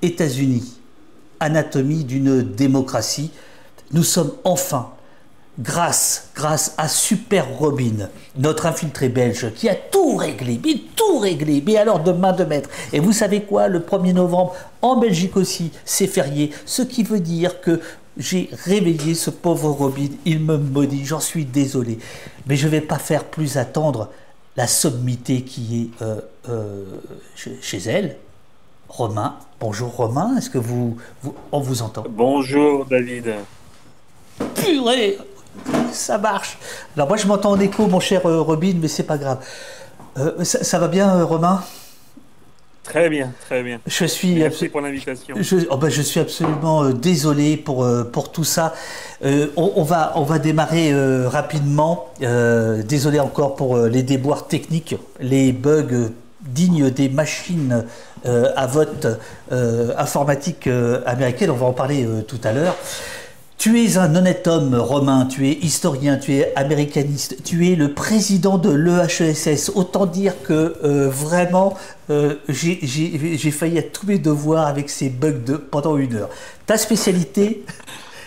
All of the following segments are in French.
États-Unis, anatomie d'une démocratie. Nous sommes enfin, grâce à Super Robin, notre infiltré belge, qui a tout réglé, mais alors de main de maître. Et vous savez quoi, le 1er novembre, en Belgique aussi, c'est férié, ce qui veut dire que j'ai réveillé ce pauvre Robin, il me maudit, j'en suis désolé. Mais je ne vais pas faire plus attendre la sommité qui est chez elle. Romain, bonjour Romain, est-ce que on vous entend? Bonjour David. Purée, ça marche. Alors moi je m'entends en écho, mon cher Robin, mais c'est pas grave. Ça va bien, Romain? Très bien, très bien. Je suis, Merci pour l'invitation. je suis absolument désolé pour tout ça. On va démarrer rapidement. Désolé encore pour les déboires techniques, les bugs dignes des machines à vote informatique américaines. On va en parler tout à l'heure. Tu es un honnête homme, Romain, tu es historien, tu es américaniste, tu es le président de l'EHESS. Autant dire que vraiment, j'ai failli à tous mes devoirs avec ces bugs pendant 1 heure. Ta spécialité,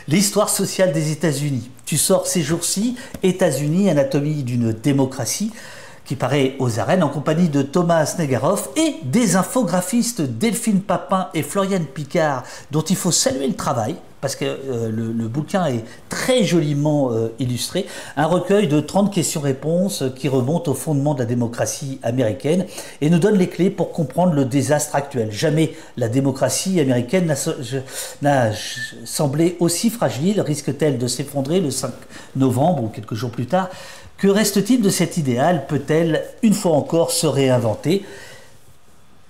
l'histoire sociale des États-Unis. Tu sors ces jours-ci, États-Unis, anatomie d'une démocratie, qui paraît aux arènes en compagnie de Thomas Negaroff et des infographistes Delphine Papin et Floriane Picard, dont il faut saluer le travail, parce que le bouquin est très joliment illustré. Un recueil de 30 questions-réponses qui remontent au fondement de la démocratie américaine et nous donne les clés pour comprendre le désastre actuel. Jamais la démocratie américaine n'a semblé aussi fragile. Risque-t-elle de s'effondrer le 5 novembre ou quelques jours plus tard? Que reste-t-il de cet idéal? Peut-elle, une fois encore, se réinventer?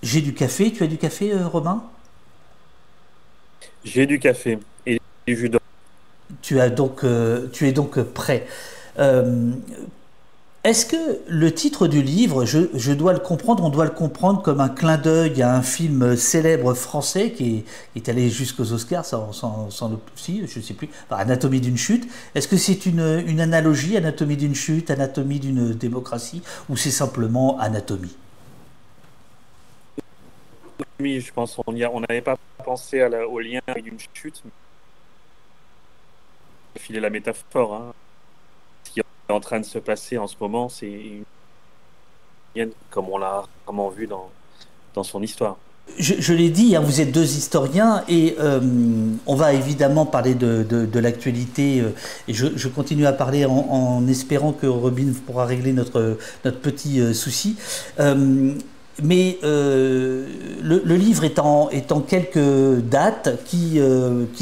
J'ai du café. Tu as du café, Romain? J'ai du café et du jus d'orange. Tu es donc prêt. Euh, Est-ce que le titre du livre, je dois le comprendre, on doit le comprendre comme un clin d'œil à un film célèbre français qui est allé jusqu'aux Oscars, si, je ne sais plus, enfin, Anatomie d'une chute. Est-ce que c'est une analogie, Anatomie d'une chute, Anatomie d'une démocratie, ou c'est simplement Anatomie? Oui, je pense qu'on n'avait pas pensé au lien avec une chute, mais filer la métaphore. Hein. Ce qui est en train de se passer en ce moment, c'est une comme on l'a vraiment vu dans son histoire. Je l'ai dit, hein, vous êtes deux historiens et on va évidemment parler de l'actualité et je continue à parler en espérant que Robin pourra régler notre petit souci. Mais le livre est en quelques dates qui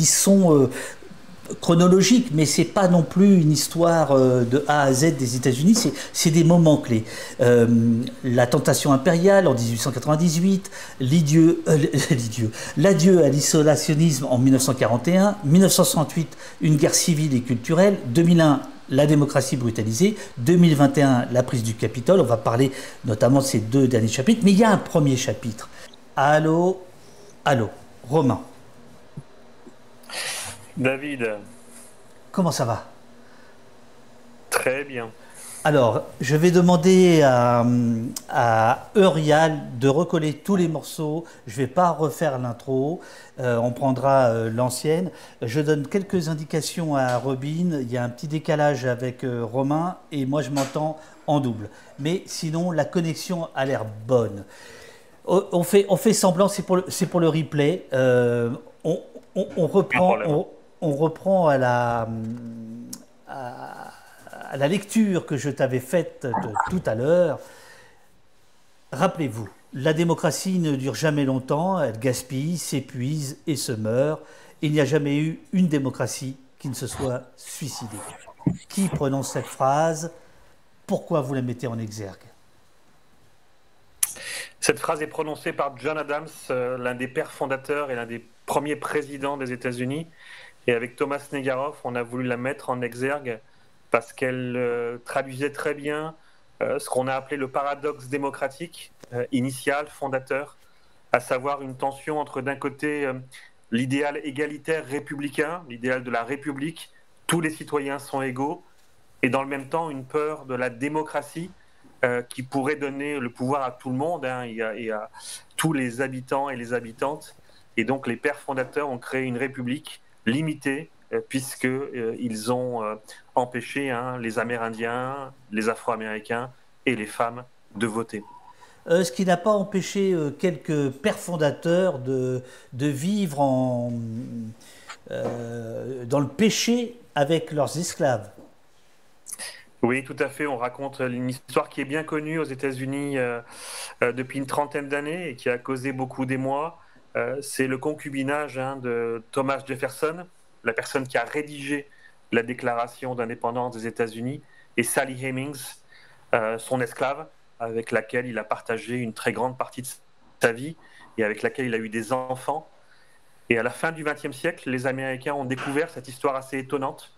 sont chronologique, mais c'est pas non plus une histoire de A à Z des États-Unis, c'est des moments clés. La tentation impériale en 1898, l'adieu à l'isolationnisme en 1941, 1968, une guerre civile et culturelle, 2001, la démocratie brutalisée, 2021, la prise du Capitole. On va parler notamment de ces 2 derniers chapitres, mais il y a un premier chapitre. Allô, allô, Romain, David, comment ça va? très bien. Alors, je vais demander à Eurial de recoller tous les morceaux. Je ne vais pas refaire l'intro. On prendra l'ancienne. Je donne quelques indications à Robin. Il y a un petit décalage avec Romain et moi je m'entends en double. Mais sinon, la connexion a l'air bonne. On fait semblant, c'est pour le replay. On, on Pas de reprend, problème. on reprend à, à la lecture que je t'avais faite de tout à l'heure. Rappelez-vous, la démocratie ne dure jamais longtemps, elle gaspille, s'épuise et se meurt. Il n'y a jamais eu une démocratie qui ne se soit suicidée. Qui prononce cette phrase? Pourquoi vous la mettez en exergue? Cette phrase est prononcée par John Adams, l'un des pères fondateurs et l'un des premiers présidents des États-Unis. Et avec Thomas Negaroff, on a voulu la mettre en exergue parce qu'elle traduisait très bien ce qu'on a appelé le paradoxe démocratique initial, fondateur, à savoir une tension entre d'un côté l'idéal égalitaire républicain, l'idéal de la République, tous les citoyens sont égaux, et dans le même temps une peur de la démocratie qui pourrait donner le pouvoir à tout le monde, hein, et à tous les habitants et les habitantes. Et donc les pères fondateurs ont créé une république limitée, puisqu'ils ont empêché les Amérindiens, les Afro-Américains et les femmes de voter. Ce qui n'a pas empêché quelques pères fondateurs de vivre dans le péché avec leurs esclaves. Oui, tout à fait. On raconte une histoire qui est bien connue aux États-Unis depuis une trentaine d'années et qui a causé beaucoup d'émoi. C'est le concubinage de Thomas Jefferson, la personne qui a rédigé la Déclaration d'indépendance des États-Unis, et Sally Hemings, son esclave, avec laquelle il a partagé une très grande partie de sa vie et avec laquelle il a eu des enfants. Et à la fin du XXe siècle, les Américains ont découvert cette histoire assez étonnante.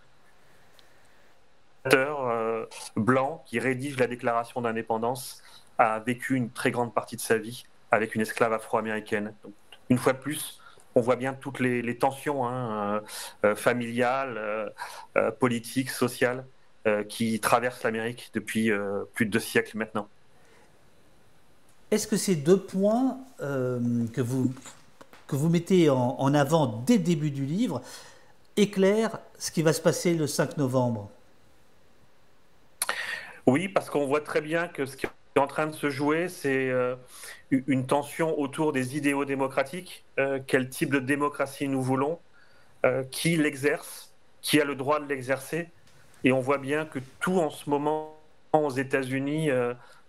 Blanc qui rédige la Déclaration d'indépendance a vécu une très grande partie de sa vie avec une esclave afro-américaine. Donc, une fois de plus, on voit bien toutes les tensions familiales, politiques, sociales qui traversent l'Amérique depuis plus de 2 siècles maintenant. Est-ce que ces deux points que vous mettez en avant dès le début du livre éclairent ce qui va se passer le 5 novembre? Oui, parce qu'on voit très bien que ce qui est en train de se jouer, c'est une tension autour des idéaux démocratiques. Quel type de démocratie nous voulons, qui l'exerce, qui a le droit de l'exercer. Et on voit bien que tout en ce moment aux États-Unis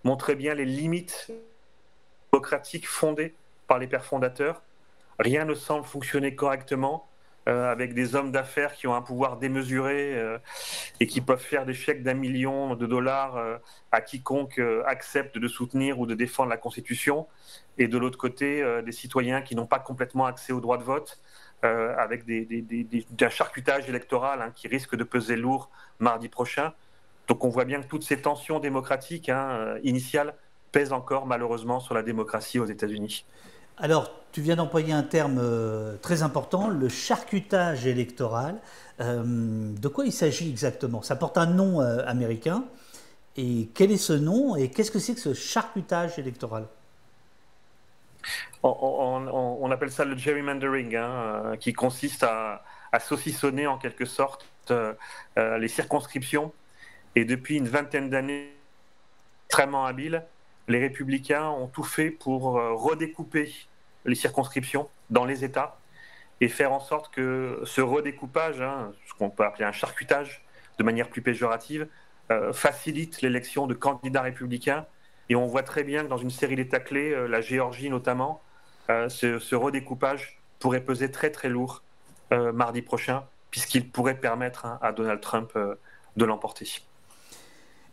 montre bien les limites démocratiques fondées par les pères fondateurs. Rien ne semble fonctionner correctement. Avec des hommes d'affaires qui ont un pouvoir démesuré et qui peuvent faire des chèques d'1 million de dollars à quiconque accepte de soutenir ou de défendre la Constitution. Et de l'autre côté, des citoyens qui n'ont pas complètement accès au droit de vote, avec un charcutage électoral qui risque de peser lourd mardi prochain. Donc on voit bien que toutes ces tensions démocratiques initiales pèsent encore malheureusement sur la démocratie aux États-Unis. Alors, tu viens d'employer un terme très important, le charcutage électoral. De quoi il s'agit exactement? Ça porte un nom américain. Et quel est ce nom et qu'est-ce que c'est que ce charcutage électoral? On appelle ça le gerrymandering, qui consiste à saucissonner en quelque sorte les circonscriptions. Et depuis une vingtaine d'années, extrêmement habiles, les républicains ont tout fait pour redécouper les circonscriptions dans les États et faire en sorte que ce redécoupage, ce qu'on peut appeler un charcutage de manière plus péjorative, facilite l'élection de candidats républicains. Et on voit très bien que dans une série d'États clés, la Géorgie notamment, ce redécoupage pourrait peser très très lourd mardi prochain, puisqu'il pourrait permettre à Donald Trump de l'emporter.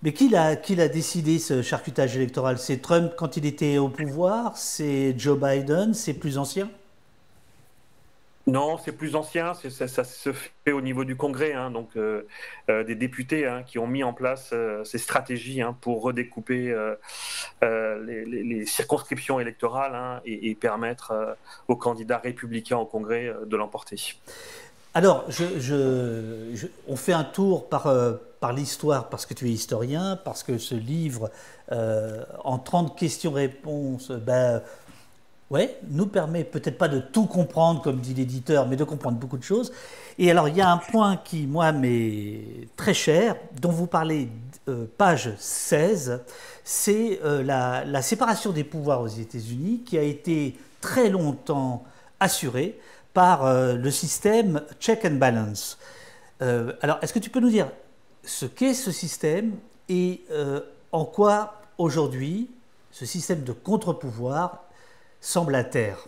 Mais qui l'a décidé ce charcutage électoral? C'est Trump quand il était au pouvoir? C'est Joe Biden? C'est plus ancien? Non, c'est plus ancien, ça se fait au niveau du Congrès, donc des députés qui ont mis en place ces stratégies pour redécouper les circonscriptions électorales et permettre aux candidats républicains au Congrès de l'emporter. Alors, on fait un tour par l'histoire, parce que tu es historien, parce que ce livre, en 30 questions-réponses, ouais, nous permet peut-être pas de tout comprendre, comme dit l'éditeur, mais de comprendre beaucoup de choses. Et alors, il y a un point qui, moi, m'est très cher, dont vous parlez, page 16, c'est la séparation des pouvoirs aux États-Unis, qui a été très longtemps assurée par le système check and balance. Alors, est-ce que tu peux nous dire ce qu'est ce système et en quoi, aujourd'hui, ce système de contre-pouvoir semble à terre?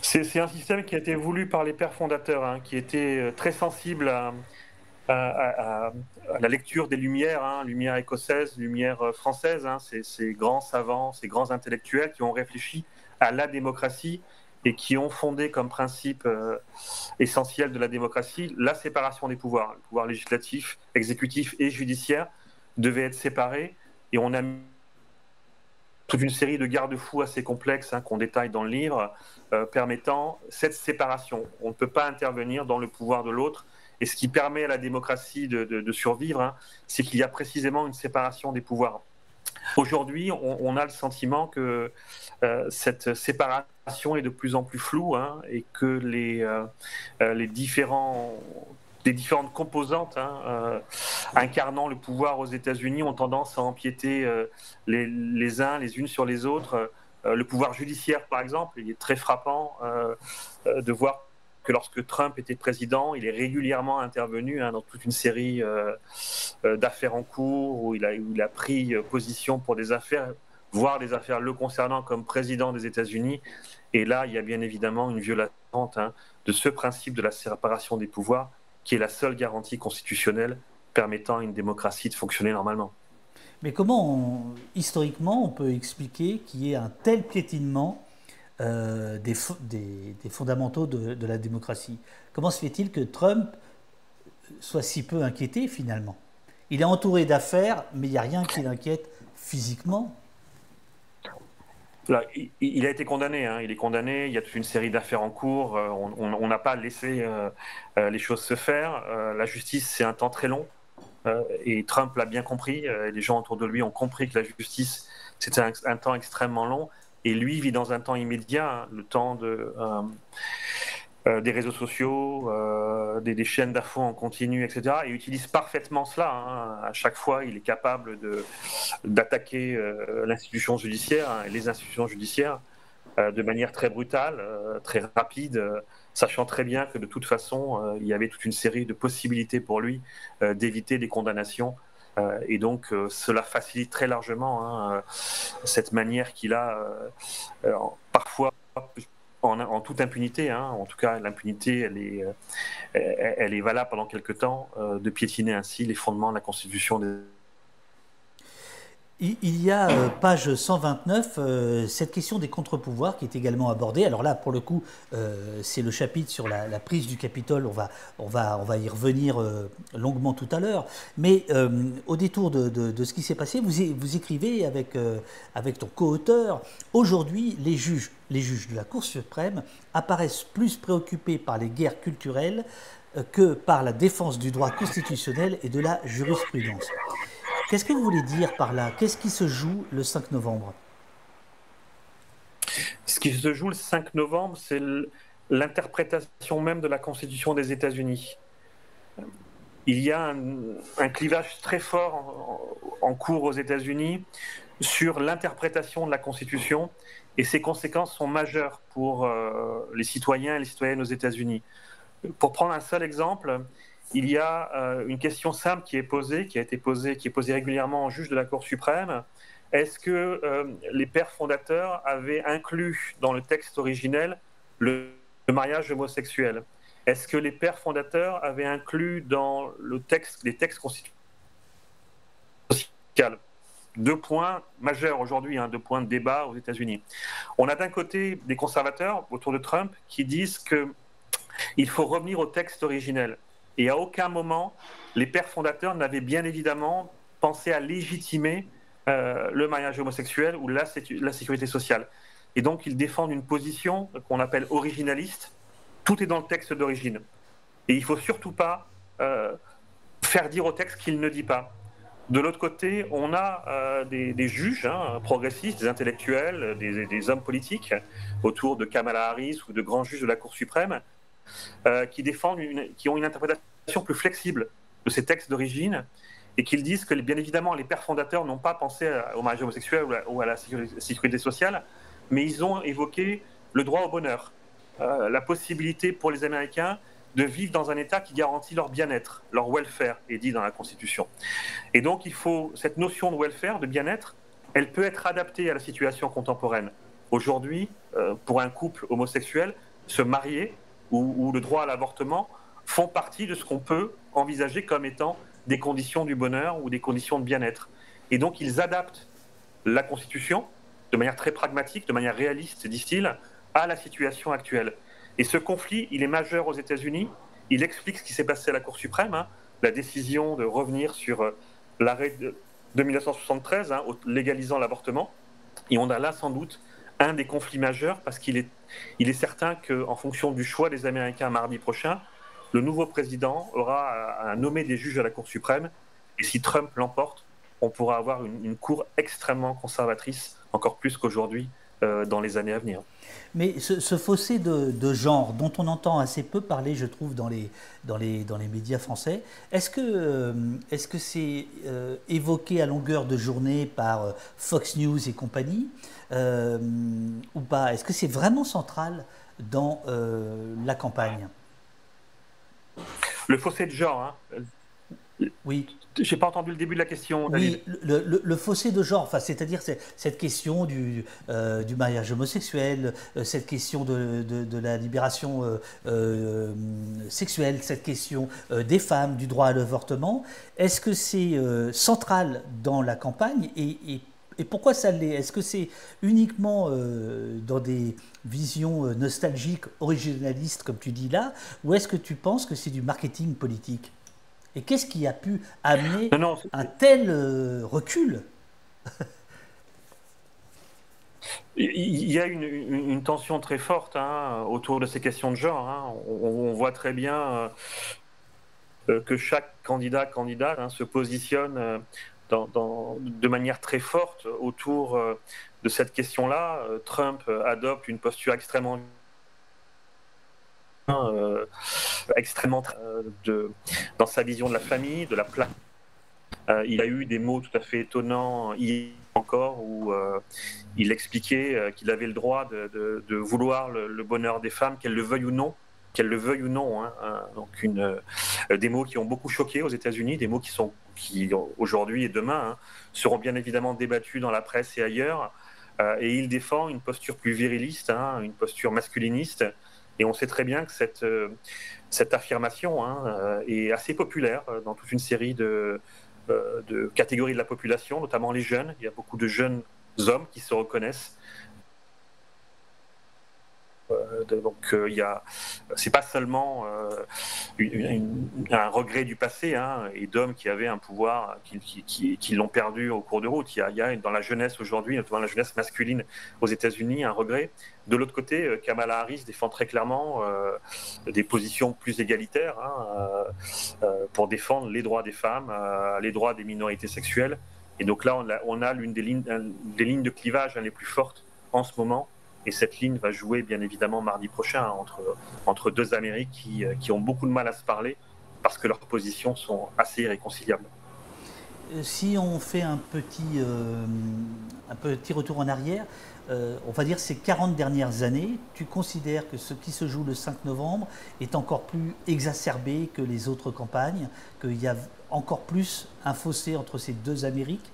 C'est un système qui a été voulu par les pères fondateurs, qui étaient très sensibles à la lecture des Lumières, Lumières écossaises, Lumières françaises, ces grands savants, ces grands intellectuels qui ont réfléchi à la démocratie et qui ont fondé comme principe essentiel de la démocratie la séparation des pouvoirs. Le pouvoir législatif, exécutif et judiciaire devaient être séparés, et on a mis toute une série de garde-fous assez complexes qu'on détaille dans le livre, permettant cette séparation. On ne peut pas intervenir dans le pouvoir de l'autre. Et ce qui permet à la démocratie de survivre, c'est qu'il y a précisément une séparation des pouvoirs. Aujourd'hui, on a le sentiment que cette séparation est de plus en plus floue, hein, et que les différentes composantes, hein, incarnant le pouvoir aux États-Unis ont tendance à empiéter les uns les unes sur les autres. Le pouvoir judiciaire, par exemple, il est très frappant de voir que lorsque Trump était président, il est régulièrement intervenu, hein, dans toute une série d'affaires en cours où il a pris position pour des affaires, voire des affaires le concernant comme président des États-Unis. Et là, il y a bien évidemment une violation, hein, de ce principe de la séparation des pouvoirs, qui est la seule garantie constitutionnelle permettant à une démocratie de fonctionner normalement. Mais comment, historiquement, on peut expliquer qu'il y ait un tel piétinement des fondamentaux de la démocratie? Comment se fait-il que Trump soit si peu inquiété finalement? Il est entouré d'affaires, mais il n'y a rien qui l'inquiète physiquement. Là, il a été condamné, hein, il est condamné, il y a toute une série d'affaires en cours, on n'a pas laissé les choses se faire. La justice, c'est un temps très long, et Trump l'a bien compris, les gens autour de lui ont compris que la justice, c'était un temps extrêmement long, et lui vit dans un temps immédiat, hein, le temps des réseaux sociaux, des chaînes d'infos en continu, etc. Et il utilise parfaitement cela, hein. À chaque fois, il est capable d'attaquer l'institution judiciaire, hein, et les institutions judiciaires, de manière très brutale, très rapide, sachant très bien que de toute façon, il y avait toute une série de possibilités pour lui d'éviter des condamnations. Et donc, cela facilite très largement, hein, cette manière qu'il a, parfois, en toute impunité, hein, en tout cas l'impunité elle est valable pendant quelque temps, de piétiner ainsi les fondements de la Constitution des... Il y a, page 129, cette question des contre-pouvoirs qui est également abordée. Alors là, pour le coup, c'est le chapitre sur la prise du Capitole. On va y revenir longuement tout à l'heure. Mais au détour de ce qui s'est passé, vous écrivez avec ton co-auteur, aujourd'hui, les juges de la Cour suprême apparaissent plus préoccupés par les guerres culturelles que par la défense du droit constitutionnel et de la jurisprudence. Qu'est-ce que vous voulez dire par là? Qu'est-ce qui se joue le 5 novembre? Ce qui se joue le 5 novembre, c'est l'interprétation même de la Constitution des États-Unis. Il y a un clivage très fort en cours aux États-Unis sur l'interprétation de la Constitution, et ses conséquences sont majeures pour les citoyens et les citoyennes aux États-Unis. Pour prendre un seul exemple, il y a une question simple qui est posée régulièrement aux juges de la Cour suprême. Est-ce que les pères fondateurs avaient inclus dans le texte originel le mariage homosexuel? Est-ce que les pères fondateurs avaient inclus dans les textes constitutionnels? Deux points majeurs aujourd'hui, hein, deux points de débat aux États-Unis. On a d'un côté des conservateurs autour de Trump qui disent qu'il faut revenir au texte originel. Et à aucun moment, les pères fondateurs n'avaient bien évidemment pensé à légitimer le mariage homosexuel ou la sécurité sociale. Et donc, ils défendent une position qu'on appelle originaliste. Tout est dans le texte d'origine. Et il ne faut surtout pas faire dire au texte qu'il ne dit pas. De l'autre côté, on a des juges, hein, progressistes, des intellectuels, des hommes politiques, autour de Kamala Harris ou de grands juges de la Cour suprême, qui ont une interprétation plus flexible de ces textes d'origine, et qu'ils disent que, bien évidemment, les pères fondateurs n'ont pas pensé au mariage homosexuel ou à la sécurité sociale, mais ils ont évoqué le droit au bonheur, la possibilité pour les Américains de vivre dans un État qui garantit leur bien-être, leur welfare, est dit dans la Constitution. Et donc, cette notion de welfare, de bien-être, elle peut être adaptée à la situation contemporaine. Aujourd'hui, pour un couple homosexuel, se marier ou le droit à l'avortement font partie de ce qu'on peut envisager comme étant des conditions du bonheur ou des conditions de bien-être. Et donc, ils adaptent la Constitution de manière très pragmatique, de manière réaliste, disent-ils, à la situation actuelle. Et ce conflit, il est majeur aux États-Unis. Il explique ce qui s'est passé à la Cour suprême, hein, la décision de revenir sur l'arrêt de 1973, hein, légalisant l'avortement. Et on a là sans doute un des conflits majeurs, parce qu'il est certain qu'en fonction du choix des Américains mardi prochain, le nouveau président aura à nommer des juges à la Cour suprême. Et si Trump l'emporte, on pourra avoir une cour extrêmement conservatrice, encore plus qu'aujourd'hui, dans les années à venir. Mais ce fossé de genre dont on entend assez peu parler, je trouve, dans les médias français, est-ce que c'est évoqué à longueur de journée par Fox News et compagnie ou pas? Est-ce que c'est vraiment central dans la campagne? Le fossé de genre, hein. Oui. J'ai pas entendu le début de la question, David. Oui, le fossé de genre, enfin, c'est-à-dire cette question du mariage homosexuel, cette question de la libération sexuelle, cette question des femmes, du droit à l'avortement, est-ce que c'est central dans la campagne et pourquoi ça l'est? Est-ce que c'est uniquement dans des visions nostalgiques, originalistes, comme tu dis là, ou est-ce que tu penses que c'est du marketing politique? Et qu'est-ce qui a pu amener Non, non, un tel recul? il y a une tension très forte, hein, autour de ces questions de genre, hein. On voit très bien que chaque candidate, hein, se positionne de manière très forte autour de cette question-là. Trump adopte une posture extrêmement dans sa vision de la famille, de la place. Il a eu des mots tout à fait étonnants hier encore où il expliquait qu'il avait le droit de vouloir le bonheur des femmes, qu'elles le veuillent ou non. Qu'elles le veuillent ou non, hein. Donc des mots qui ont beaucoup choqué aux États-Unis, des mots qui aujourd'hui et demain, hein, seront bien évidemment débattus dans la presse et ailleurs. Et il défend une posture plus viriliste, hein, une posture masculiniste. Et on sait très bien que cette affirmation, hein, est assez populaire dans toute une série de catégories de la population, notamment les jeunes. Il y a beaucoup de jeunes hommes qui se reconnaissent. Donc c'est pas seulement un regret du passé, hein, et d'hommes qui avaient un pouvoir qui l'ont perdu au cours de route. Il y a dans la jeunesse aujourd'hui, notamment la jeunesse masculine aux États-Unis, un regret. De l'autre côté, Kamala Harris défend très clairement des positions plus égalitaires, hein, pour défendre les droits des femmes, les droits des minorités sexuelles. Et donc là, on a l'une des lignes de clivage, hein, les plus fortes en ce moment. Et cette ligne va jouer bien évidemment mardi prochain, hein, entre deux Amériques qui ont beaucoup de mal à se parler parce que leurs positions sont assez irréconciliables. Si on fait un petit retour en arrière, on va dire ces 40 dernières années, tu considères que ce qui se joue le 5 novembre est encore plus exacerbé que les autres campagnes, qu'il y a encore plus un fossé entre ces deux Amériques,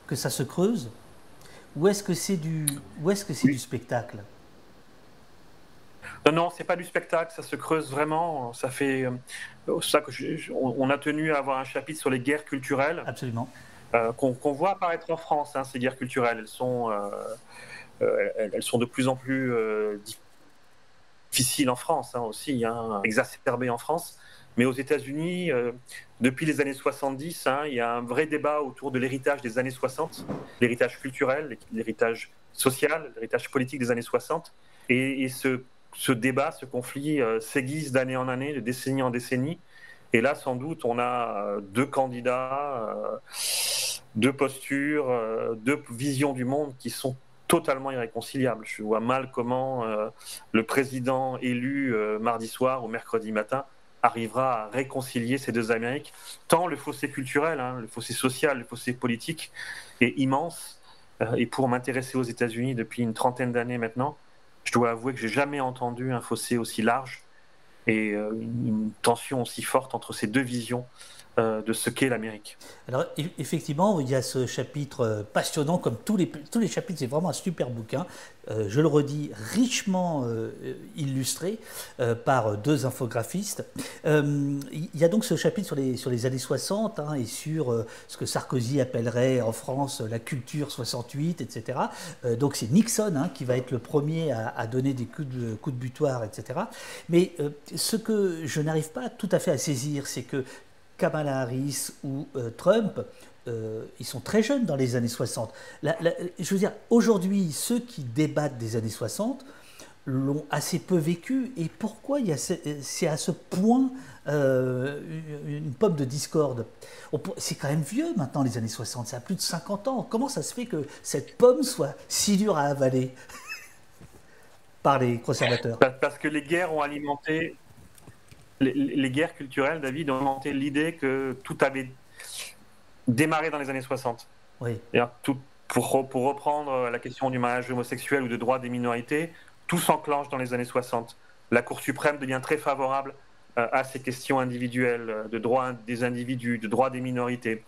que ça se creuse? Ou est-ce que c'est du spectacle? Non, non, c'est pas du spectacle, ça se creuse vraiment. Ça fait ça que on a tenu à avoir un chapitre sur les guerres culturelles, Absolument. qu'on voit apparaître en France, hein, ces guerres culturelles. Elles sont de plus en plus difficiles en France, hein, aussi, hein, exacerbées en France. Mais aux États-Unis, depuis les années 70, hein, il y a un vrai débat autour de l'héritage des années 60, l'héritage culturel, l'héritage social, l'héritage politique des années 60. Et ce débat, ce conflit s'aiguise d'année en année, de décennie en décennie. Et là, sans doute, on a deux candidats, deux postures, deux visions du monde qui sont totalement irréconciliables. Je vois mal comment le président élu mardi soir ou mercredi matin arrivera à réconcilier ces deux Amériques, tant le fossé culturel, hein, le fossé social, le fossé politique est immense. Et pour m'intéresser aux États-Unis depuis une trentaine d'années maintenant, je dois avouer que j'ai jamais entendu un fossé aussi large et une tension aussi forte entre ces deux visions de ce qu'est l'Amérique. Alors effectivement, il y a ce chapitre passionnant, comme tous les chapitres, c'est vraiment un super bouquin, je le redis, richement illustré par deux infographistes. Il y a donc ce chapitre sur les années 60, hein, et sur ce que Sarkozy appellerait en France la culture 68, etc. Donc c'est Nixon, hein, qui va être le premier à donner des coups de butoir, etc. Mais ce que je n'arrive pas tout à fait à saisir, c'est que Kamala Harris ou Trump, ils sont très jeunes dans les années 60. Je veux dire, aujourd'hui, ceux qui débattent des années 60 l'ont assez peu vécu et pourquoi c'est à ce point une pomme de discorde. C'est quand même vieux maintenant les années 60, ça a plus de 50 ans. Comment ça se fait que cette pomme soit si dure à avaler par les conservateurs? Parce que les guerres ont alimenté, les guerres culturelles, David, ont alimenté l'idée que tout avait démarré dans les années 60. Oui. Tout, pour reprendre la question du mariage homosexuel ou de droits des minorités, tout s'enclenche dans les années 60. La Cour suprême devient très favorable à ces questions individuelles, de droits des individus, de droits des minorités.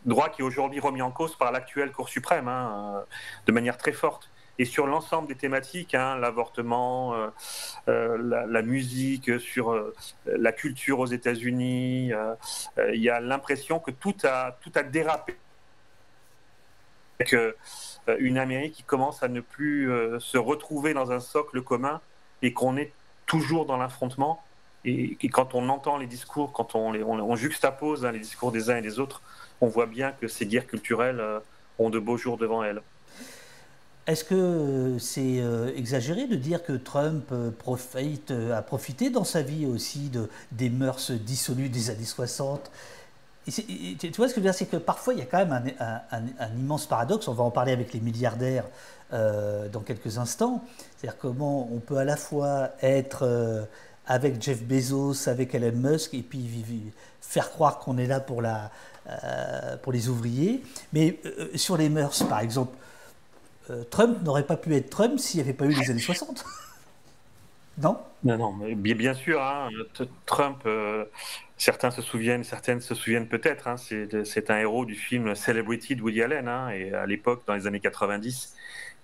Droit qui est aujourd'hui remis en cause par l'actuelle Cour suprême, de manière très forte. Et sur l'ensemble des thématiques, l'avortement, la musique, sur la culture aux États-Unis, il y a l'impression que tout a dérapé. Avec une Amérique qui commence à ne plus se retrouver dans un socle commun et qu'on est toujours dans l'affrontement. Et quand on entend les discours, quand on juxtapose les discours des uns et des autres, on voit bien que ces guerres culturelles ont de beaux jours devant elles. Est-ce que c'est exagéré de dire que Trump a profité dans sa vie aussi des mœurs dissolues des années 60? Tu vois ce que je veux dire, c'est que parfois il y a quand même un immense paradoxe, on va en parler avec les milliardaires dans quelques instants, c'est-à-dire comment on peut à la fois être avec Jeff Bezos, avec Elon Musk, et puis faire croire qu'on est là pour les ouvriers, mais sur les mœurs par exemple, Trump n'aurait pas pu être Trump s'il n'y avait pas eu les années 60. Non? Non, mais bien sûr, Trump, certaines se souviennent peut-être, c'est un héros du film Celebrity de Woody Allen, et à l'époque, dans les années 90,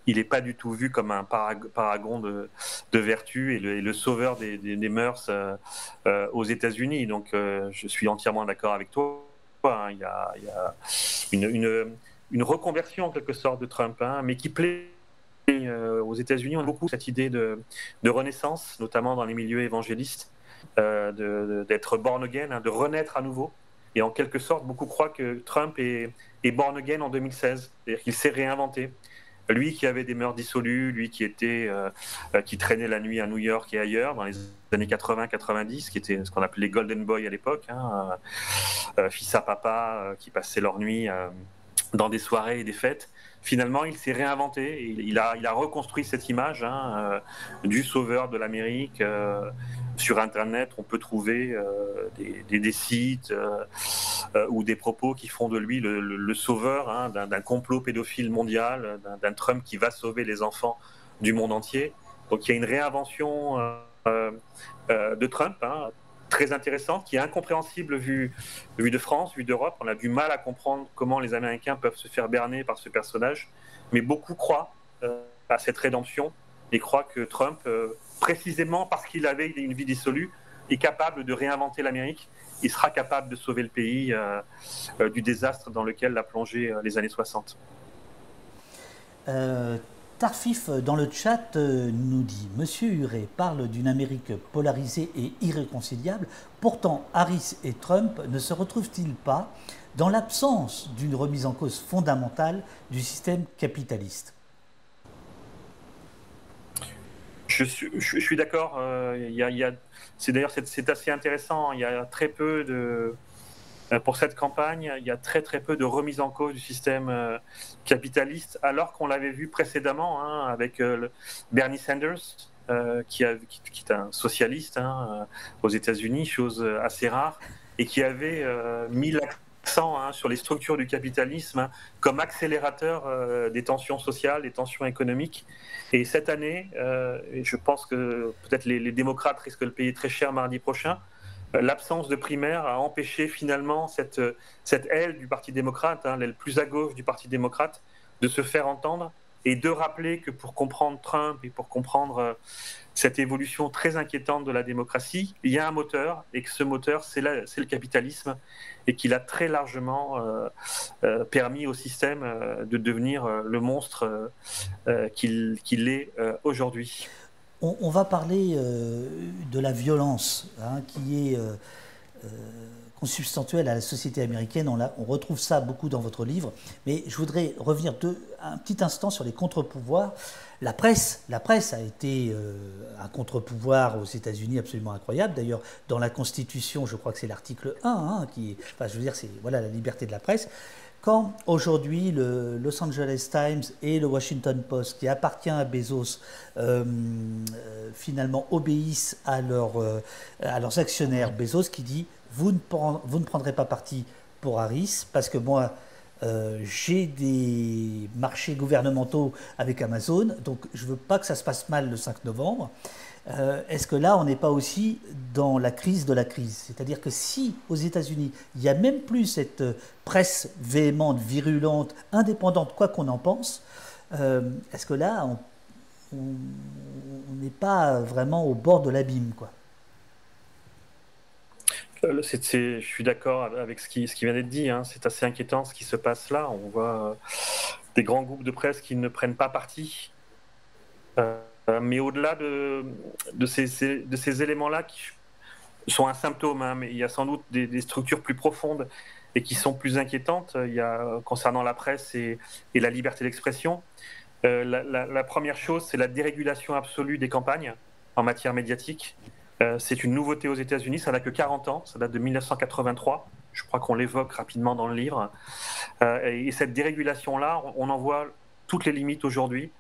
il n'est pas du tout vu comme un paragon de vertu et le sauveur des mœurs aux États-Unis. Donc, je suis entièrement d'accord avec toi. Il y a une reconversion en quelque sorte de Trump, mais qui plaît. Aux États-Unis, on a beaucoup cette idée de renaissance, notamment dans les milieux évangélistes, d'être born again, de renaître à nouveau. Et en quelque sorte, beaucoup croient que Trump est born again en 2016, c'est-à-dire qu'il s'est réinventé. Lui qui avait des mœurs dissolues, lui qui traînait la nuit à New York et ailleurs dans les années 80-90, qui était ce qu'on appelait les Golden Boys à l'époque, fils à papa qui passaient leur nuit dans des soirées et des fêtes. Finalement, il s'est réinventé. Il a reconstruit cette image du sauveur de l'Amérique. Sur Internet, on peut trouver des sites ou des propos qui font de lui le sauveur d'un complot pédophile mondial, d'un Trump qui va sauver les enfants du monde entier. Donc il y a une réinvention de Trump, très intéressante, qui est incompréhensible vu de France, vu d'Europe. On a du mal à comprendre comment les Américains peuvent se faire berner par ce personnage, mais beaucoup croient à cette rédemption et croient que Trump, précisément parce qu'il avait une vie dissolue, est capable de réinventer l'Amérique. Il sera capable de sauver le pays du désastre dans lequel l'a plongé les années 60. Tarfif dans le chat nous dit « Monsieur Huré parle d'une Amérique polarisée et irréconciliable. Pourtant, Harris et Trump ne se retrouvent-ils pas dans l'absence d'une remise en cause fondamentale du système capitaliste ?» Je suis d'accord. C'est assez intéressant. Il y a très peu pour cette campagne, il y a très peu de remise en cause du système capitaliste, alors qu'on l'avait vu précédemment avec Bernie Sanders, qui est un socialiste aux États-Unis, chose assez rare, et qui avait mis l'accent sur les structures du capitalisme comme accélérateur des tensions sociales, des tensions économiques. Et cette année, et je pense que peut-être les démocrates risquent de le payer très cher mardi prochain, l'absence de primaire a empêché finalement cette aile du Parti démocrate, l'aile plus à gauche du Parti démocrate, de se faire entendre et de rappeler que pour comprendre Trump et pour comprendre cette évolution très inquiétante de la démocratie, il y a un moteur, et que ce moteur, c'est le capitalisme, et qu'il a très largement permis au système de devenir le monstre qu'il est aujourd'hui. On va parler de la violence qui est consubstantiel à la société américaine. On retrouve ça beaucoup dans votre livre. Mais je voudrais revenir un petit instant sur les contre-pouvoirs. La presse a été un contre-pouvoir aux États-Unis absolument incroyable. D'ailleurs, dans la Constitution, je crois que c'est l'article 1, enfin, je veux dire, c'est voilà, la liberté de la presse. Quand aujourd'hui le Los Angeles Times et le Washington Post, qui appartient à Bezos, finalement obéissent à leurs actionnaires, Bezos qui dit vous ne prendrez pas parti pour Harris parce que moi j'ai des marchés gouvernementaux avec Amazon, donc je ne veux pas que ça se passe mal le 5 novembre. Est-ce que là, on n'est pas aussi dans la crise de la crise? C'est-à-dire que si, aux États-Unis, il n'y a même plus cette presse véhémente, virulente, indépendante, quoi qu'on en pense, est-ce que là, on n'est pas vraiment au bord de l'abîme, quoi? Je suis d'accord avec ce qui vient d'être dit. Hein. C'est assez inquiétant ce qui se passe là. On voit des grands groupes de presse qui ne prennent pas parti. Mais au-delà de ces éléments-là qui sont un symptôme, hein, mais il y a sans doute des structures plus profondes et qui sont plus inquiétantes. Il y a, concernant la presse et la liberté d'expression, la première chose, c'est la dérégulation absolue des campagnes en matière médiatique. C'est une nouveauté aux États-Unis, ça n'a que 40 ans, ça date de 1983. Je crois qu'on l'évoque rapidement dans le livre. Et cette dérégulation-là, on en voit toutes les limites aujourd'hui.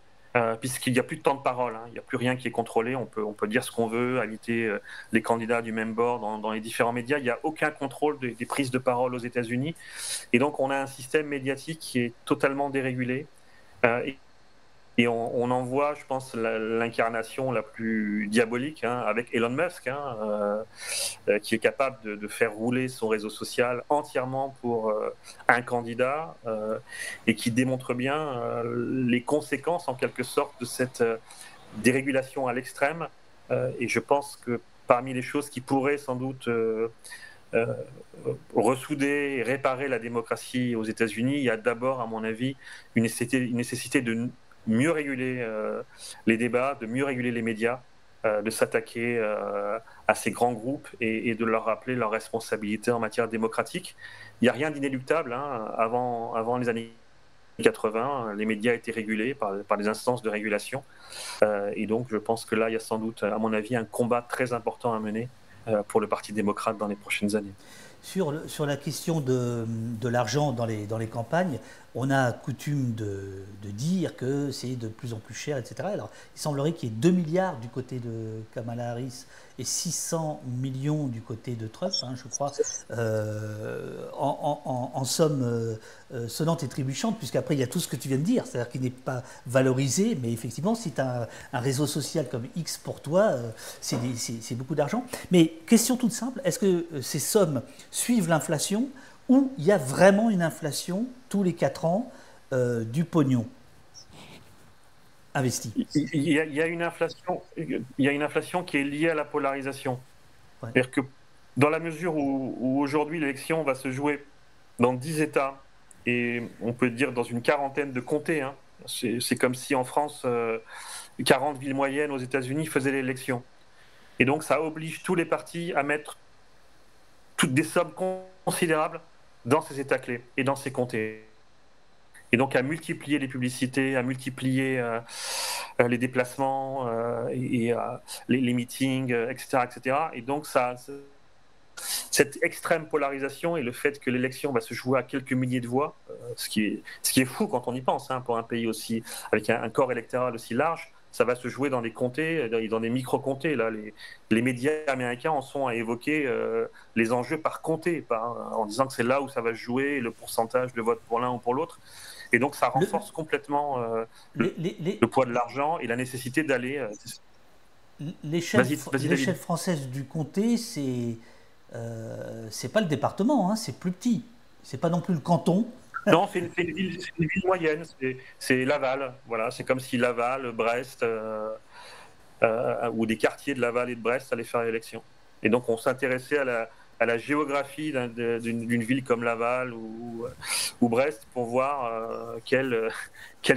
Puisqu'il n'y a plus de temps de parole, hein. Il n'y a plus rien qui est contrôlé, on peut dire ce qu'on veut, inviter les candidats du même bord dans les différents médias, il n'y a aucun contrôle des prises de parole aux États-Unis, et donc on a un système médiatique qui est totalement dérégulé, et on en voit, je pense, l'incarnation la plus diabolique, hein, avec Elon Musk, hein, qui est capable de faire rouler son réseau social entièrement pour un candidat, et qui démontre bien les conséquences, en quelque sorte, de cette dérégulation à l'extrême. Et je pense que parmi les choses qui pourraient sans doute ressouder et réparer la démocratie aux États-Unis, il y a d'abord, à mon avis, une nécessité de mieux réguler les débats, de mieux réguler les médias, de s'attaquer à ces grands groupes et de leur rappeler leurs responsabilités en matière démocratique. Il n'y a rien d'inéluctable, hein. Avant les années 80, les médias étaient régulés par des instances de régulation. Et donc, je pense que là, il y a sans doute, à mon avis, un combat très important à mener pour le Parti démocrate dans les prochaines années. Sur la question de l'argent dans les campagnes, on a coutume de dire que c'est de plus en plus cher, etc. Alors, il semblerait qu'il y ait 2 milliards du côté de Kamala Harris et 600 millions du côté de Trump, hein, je crois, en somme sonnante et trébuchante, puisqu'après il y a tout ce que tu viens de dire, c'est-à-dire qu'il n'est pas valorisé, mais effectivement, si tu as un réseau social comme X pour toi, c'est beaucoup d'argent. Mais question toute simple, est-ce que ces sommes suivent l'inflation ou il y a vraiment une inflation tous les 4 ans du pognon investi? Il y a une inflation qui est liée à la polarisation. Ouais. C'est-à-dire que dans la mesure où aujourd'hui l'élection va se jouer dans 10 États et on peut dire dans une quarantaine de comtés, hein, c'est comme si en France, 40 villes moyennes aux États-Unis faisaient l'élection. Et donc ça oblige tous les partis à mettre toutes des sommes considérables dans ces États clés et dans ces comtés. Et donc à multiplier les publicités, à multiplier les déplacements et les meetings, etc., etc. Et donc cette extrême polarisation et le fait que l'élection va se jouer à quelques milliers de voix, ce qui est fou quand on y pense, hein, pour un pays aussi avec un corps électoral aussi large, ça va se jouer dans des comtés, dans des micro-comtés. Là, les médias américains en sont à évoquer les enjeux par comté, en disant que c'est là où ça va se jouer, le pourcentage de vote pour l'un ou pour l'autre. Et donc ça renforce complètement le poids de l'argent et la nécessité d'aller... L'échelle française du comté, c'est pas le département, hein, c'est plus petit. C'est pas non plus le canton. Non, c'est une ville moyenne, c'est Laval. Voilà, c'est comme si Laval, Brest, ou des quartiers de Laval et de Brest allaient faire l'élection. Et donc on s'intéressait à la géographie d'une ville comme Laval ou Brest pour voir quel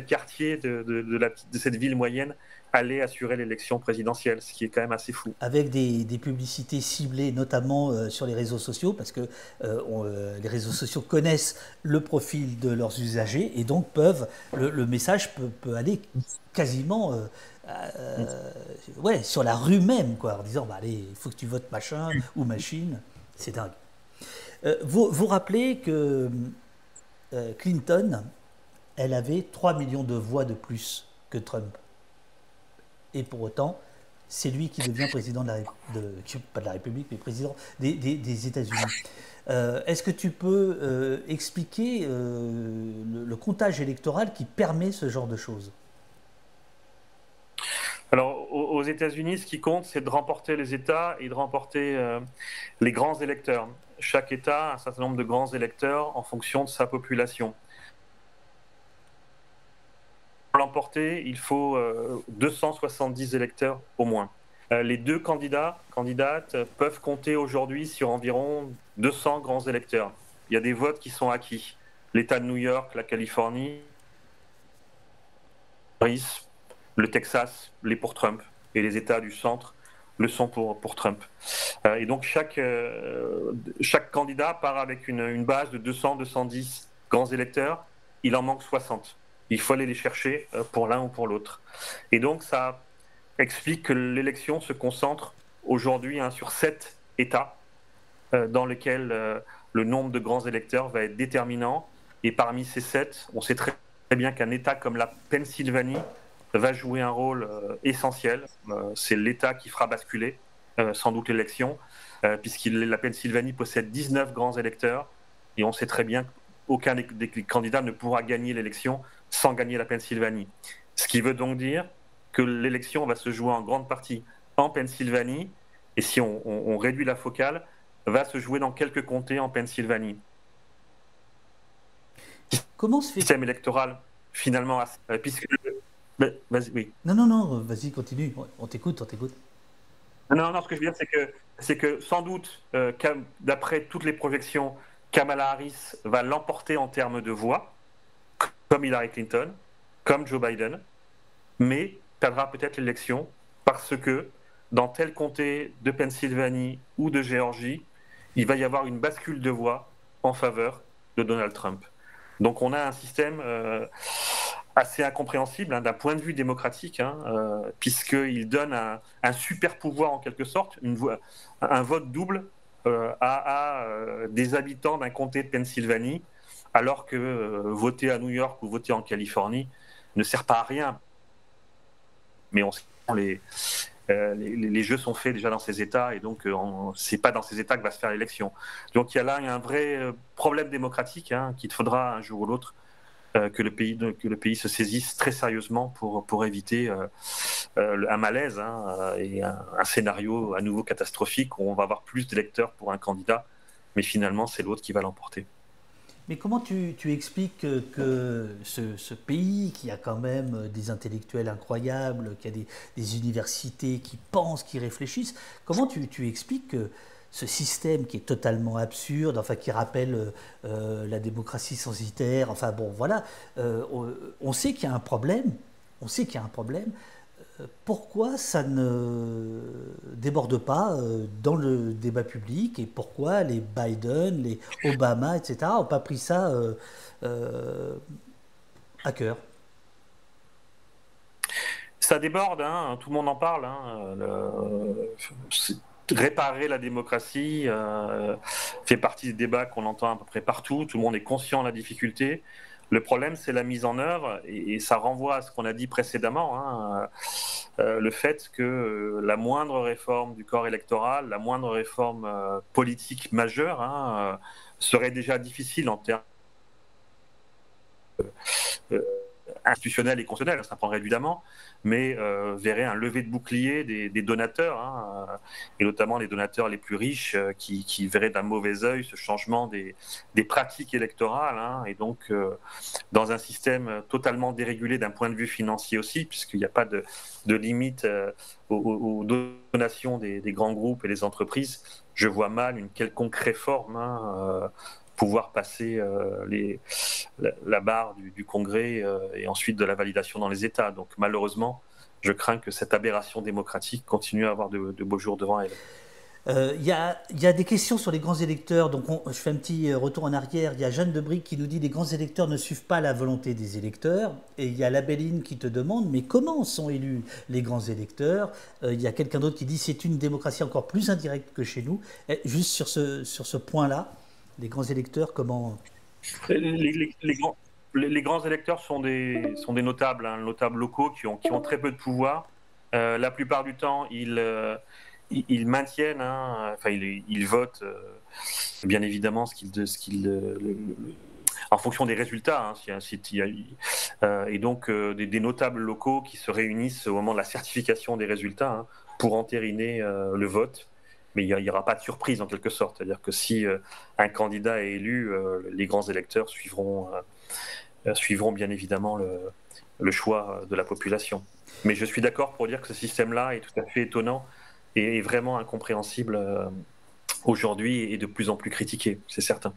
quartier de cette ville moyenne aller assurer l'élection présidentielle, ce qui est quand même assez fou. Avec des publicités ciblées, notamment sur les réseaux sociaux, parce que les réseaux sociaux connaissent le profil de leurs usagers et donc le message peut aller quasiment ouais, sur la rue même, quoi, en disant bah, allez, il faut que tu votes machin ou machine. C'est dingue. Vous rappelez que Clinton, elle avait 3 millions de voix de plus que Trump. Et pour autant, c'est lui qui devient président pas de la République, mais président des États-Unis. Est-ce que tu peux expliquer le comptage électoral qui permet ce genre de choses? Alors, aux États-Unis, ce qui compte, c'est de remporter les États et de remporter les grands électeurs. Chaque État a un certain nombre de grands électeurs en fonction de sa population. Pour l'emporter, il faut 270 électeurs au moins. Les deux candidates peuvent compter aujourd'hui sur environ 200 grands électeurs. Il y a des votes qui sont acquis. L'État de New York, la Californie, le Texas, les pour Trump, et les États du centre le sont pour Trump. Et donc chaque candidat part avec une base de 200-210 grands électeurs. Il en manque 60. Il faut aller les chercher pour l'un ou pour l'autre. Et donc ça explique que l'élection se concentre aujourd'hui sur 7 États dans lesquels le nombre de grands électeurs va être déterminant. Et parmi ces 7, on sait très bien qu'un État comme la Pennsylvanie va jouer un rôle essentiel. C'est l'État qui fera basculer sans doute l'élection, puisque la Pennsylvanie possède 19 grands électeurs, et on sait très bien qu'aucun des candidats ne pourra gagner l'élection sans gagner la Pennsylvanie. Ce qui veut donc dire que l'élection va se jouer en grande partie en Pennsylvanie, et si on réduit la focale, va se jouer dans quelques comtés en Pennsylvanie. Comment se fait... Système électoral, finalement, puisque... Vas-y, oui. Non, vas-y, continue. On t'écoute. Non, ce que je veux dire, c'est que sans doute, d'après toutes les projections, Kamala Harris va l'emporter en termes de voix, comme Hillary Clinton, comme Joe Biden, mais perdra peut-être l'élection parce que dans tel comté de Pennsylvanie ou de Géorgie, il va y avoir une bascule de voix en faveur de Donald Trump. Donc on a un système assez incompréhensible d'un point de vue démocratique, puisqu'il donne un super pouvoir en quelque sorte, un vote double à des habitants d'un comté de Pennsylvanie, alors que voter à New York ou voter en Californie ne sert pas à rien. Mais on sait que les jeux sont faits déjà dans ces États, et donc c'est pas dans ces États que va se faire l'élection. Donc il y a un vrai problème démocratique qu'il faudra un jour ou l'autre que le pays se saisisse très sérieusement pour éviter un malaise et un scénario à nouveau catastrophique où on va avoir plus d'électeurs pour un candidat, mais finalement c'est l'autre qui va l'emporter. Mais comment tu expliques que ce pays qui a quand même des intellectuels incroyables, qui a des universités qui pensent, qui réfléchissent, comment tu expliques que ce système qui est totalement absurde, enfin qui rappelle la démocratie censitaire, enfin bon voilà, on sait qu'il y a un problème, pourquoi ça ne déborde pas dans le débat public et pourquoi les Biden, les Obama, etc. n'ont pas pris ça à cœur? Ça déborde, tout le monde en parle. Réparer la démocratie fait partie des débats qu'on entend à peu près partout. Tout le monde est conscient de la difficulté. Le problème, c'est la mise en œuvre, et ça renvoie à ce qu'on a dit précédemment, le fait que la moindre réforme du corps électoral, la moindre réforme politique majeure serait déjà difficile en termes institutionnels et constitutionnels, ça prendrait évidemment, mais verrait un lever de bouclier des donateurs, et notamment les donateurs les plus riches qui verraient d'un mauvais œil ce changement des pratiques électorales, et donc dans un système totalement dérégulé d'un point de vue financier aussi, puisqu'il n'y a pas de limite aux donations des grands groupes et des entreprises. Je vois mal une quelconque réforme pouvoir passer la barre du Congrès et ensuite de la validation dans les États. Donc malheureusement, je crains que cette aberration démocratique continue à avoir de beaux jours devant elle. Il y a des questions sur les grands électeurs, donc je fais un petit retour en arrière. Il y a Jeanne Debric qui nous dit les grands électeurs ne suivent pas la volonté des électeurs. Et il y a Labelline qui te demande mais comment sont élus les grands électeurs. Il y a quelqu'un d'autre qui dit c'est une démocratie encore plus indirecte que chez nous. Et juste sur ce point-là, les grands électeurs, comment... Les grands électeurs sont des notables, hein, notables locaux qui ont très peu de pouvoir. La plupart du temps, ils maintiennent, hein, enfin ils votent bien évidemment en fonction des résultats. Hein, et donc des notables locaux qui se réunissent au moment de la certification des résultats, hein, pour entériner le vote. Mais il n'y aura pas de surprise en quelque sorte. C'est-à-dire que si un candidat est élu, les grands électeurs suivront bien évidemment le choix de la population. Mais je suis d'accord pour dire que ce système-là est tout à fait étonnant et vraiment incompréhensible aujourd'hui et de plus en plus critiqué, c'est certain.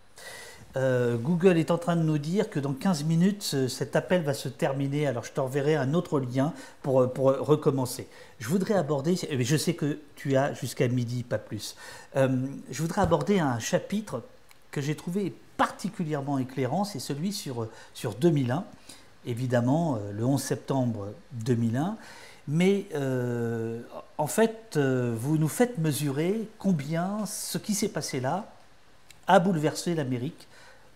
Google est en train de nous dire que dans 15 minutes, cet appel va se terminer. Alors, je t'enverrai un autre lien pour recommencer. Je voudrais aborder, je sais que tu as jusqu'à midi, pas plus. Je voudrais aborder un chapitre que j'ai trouvé particulièrement éclairant, c'est celui sur 2001. Évidemment, le 11 septembre 2001. Mais en fait, vous nous faites mesurer combien ce qui s'est passé là a bouleversé l'Amérique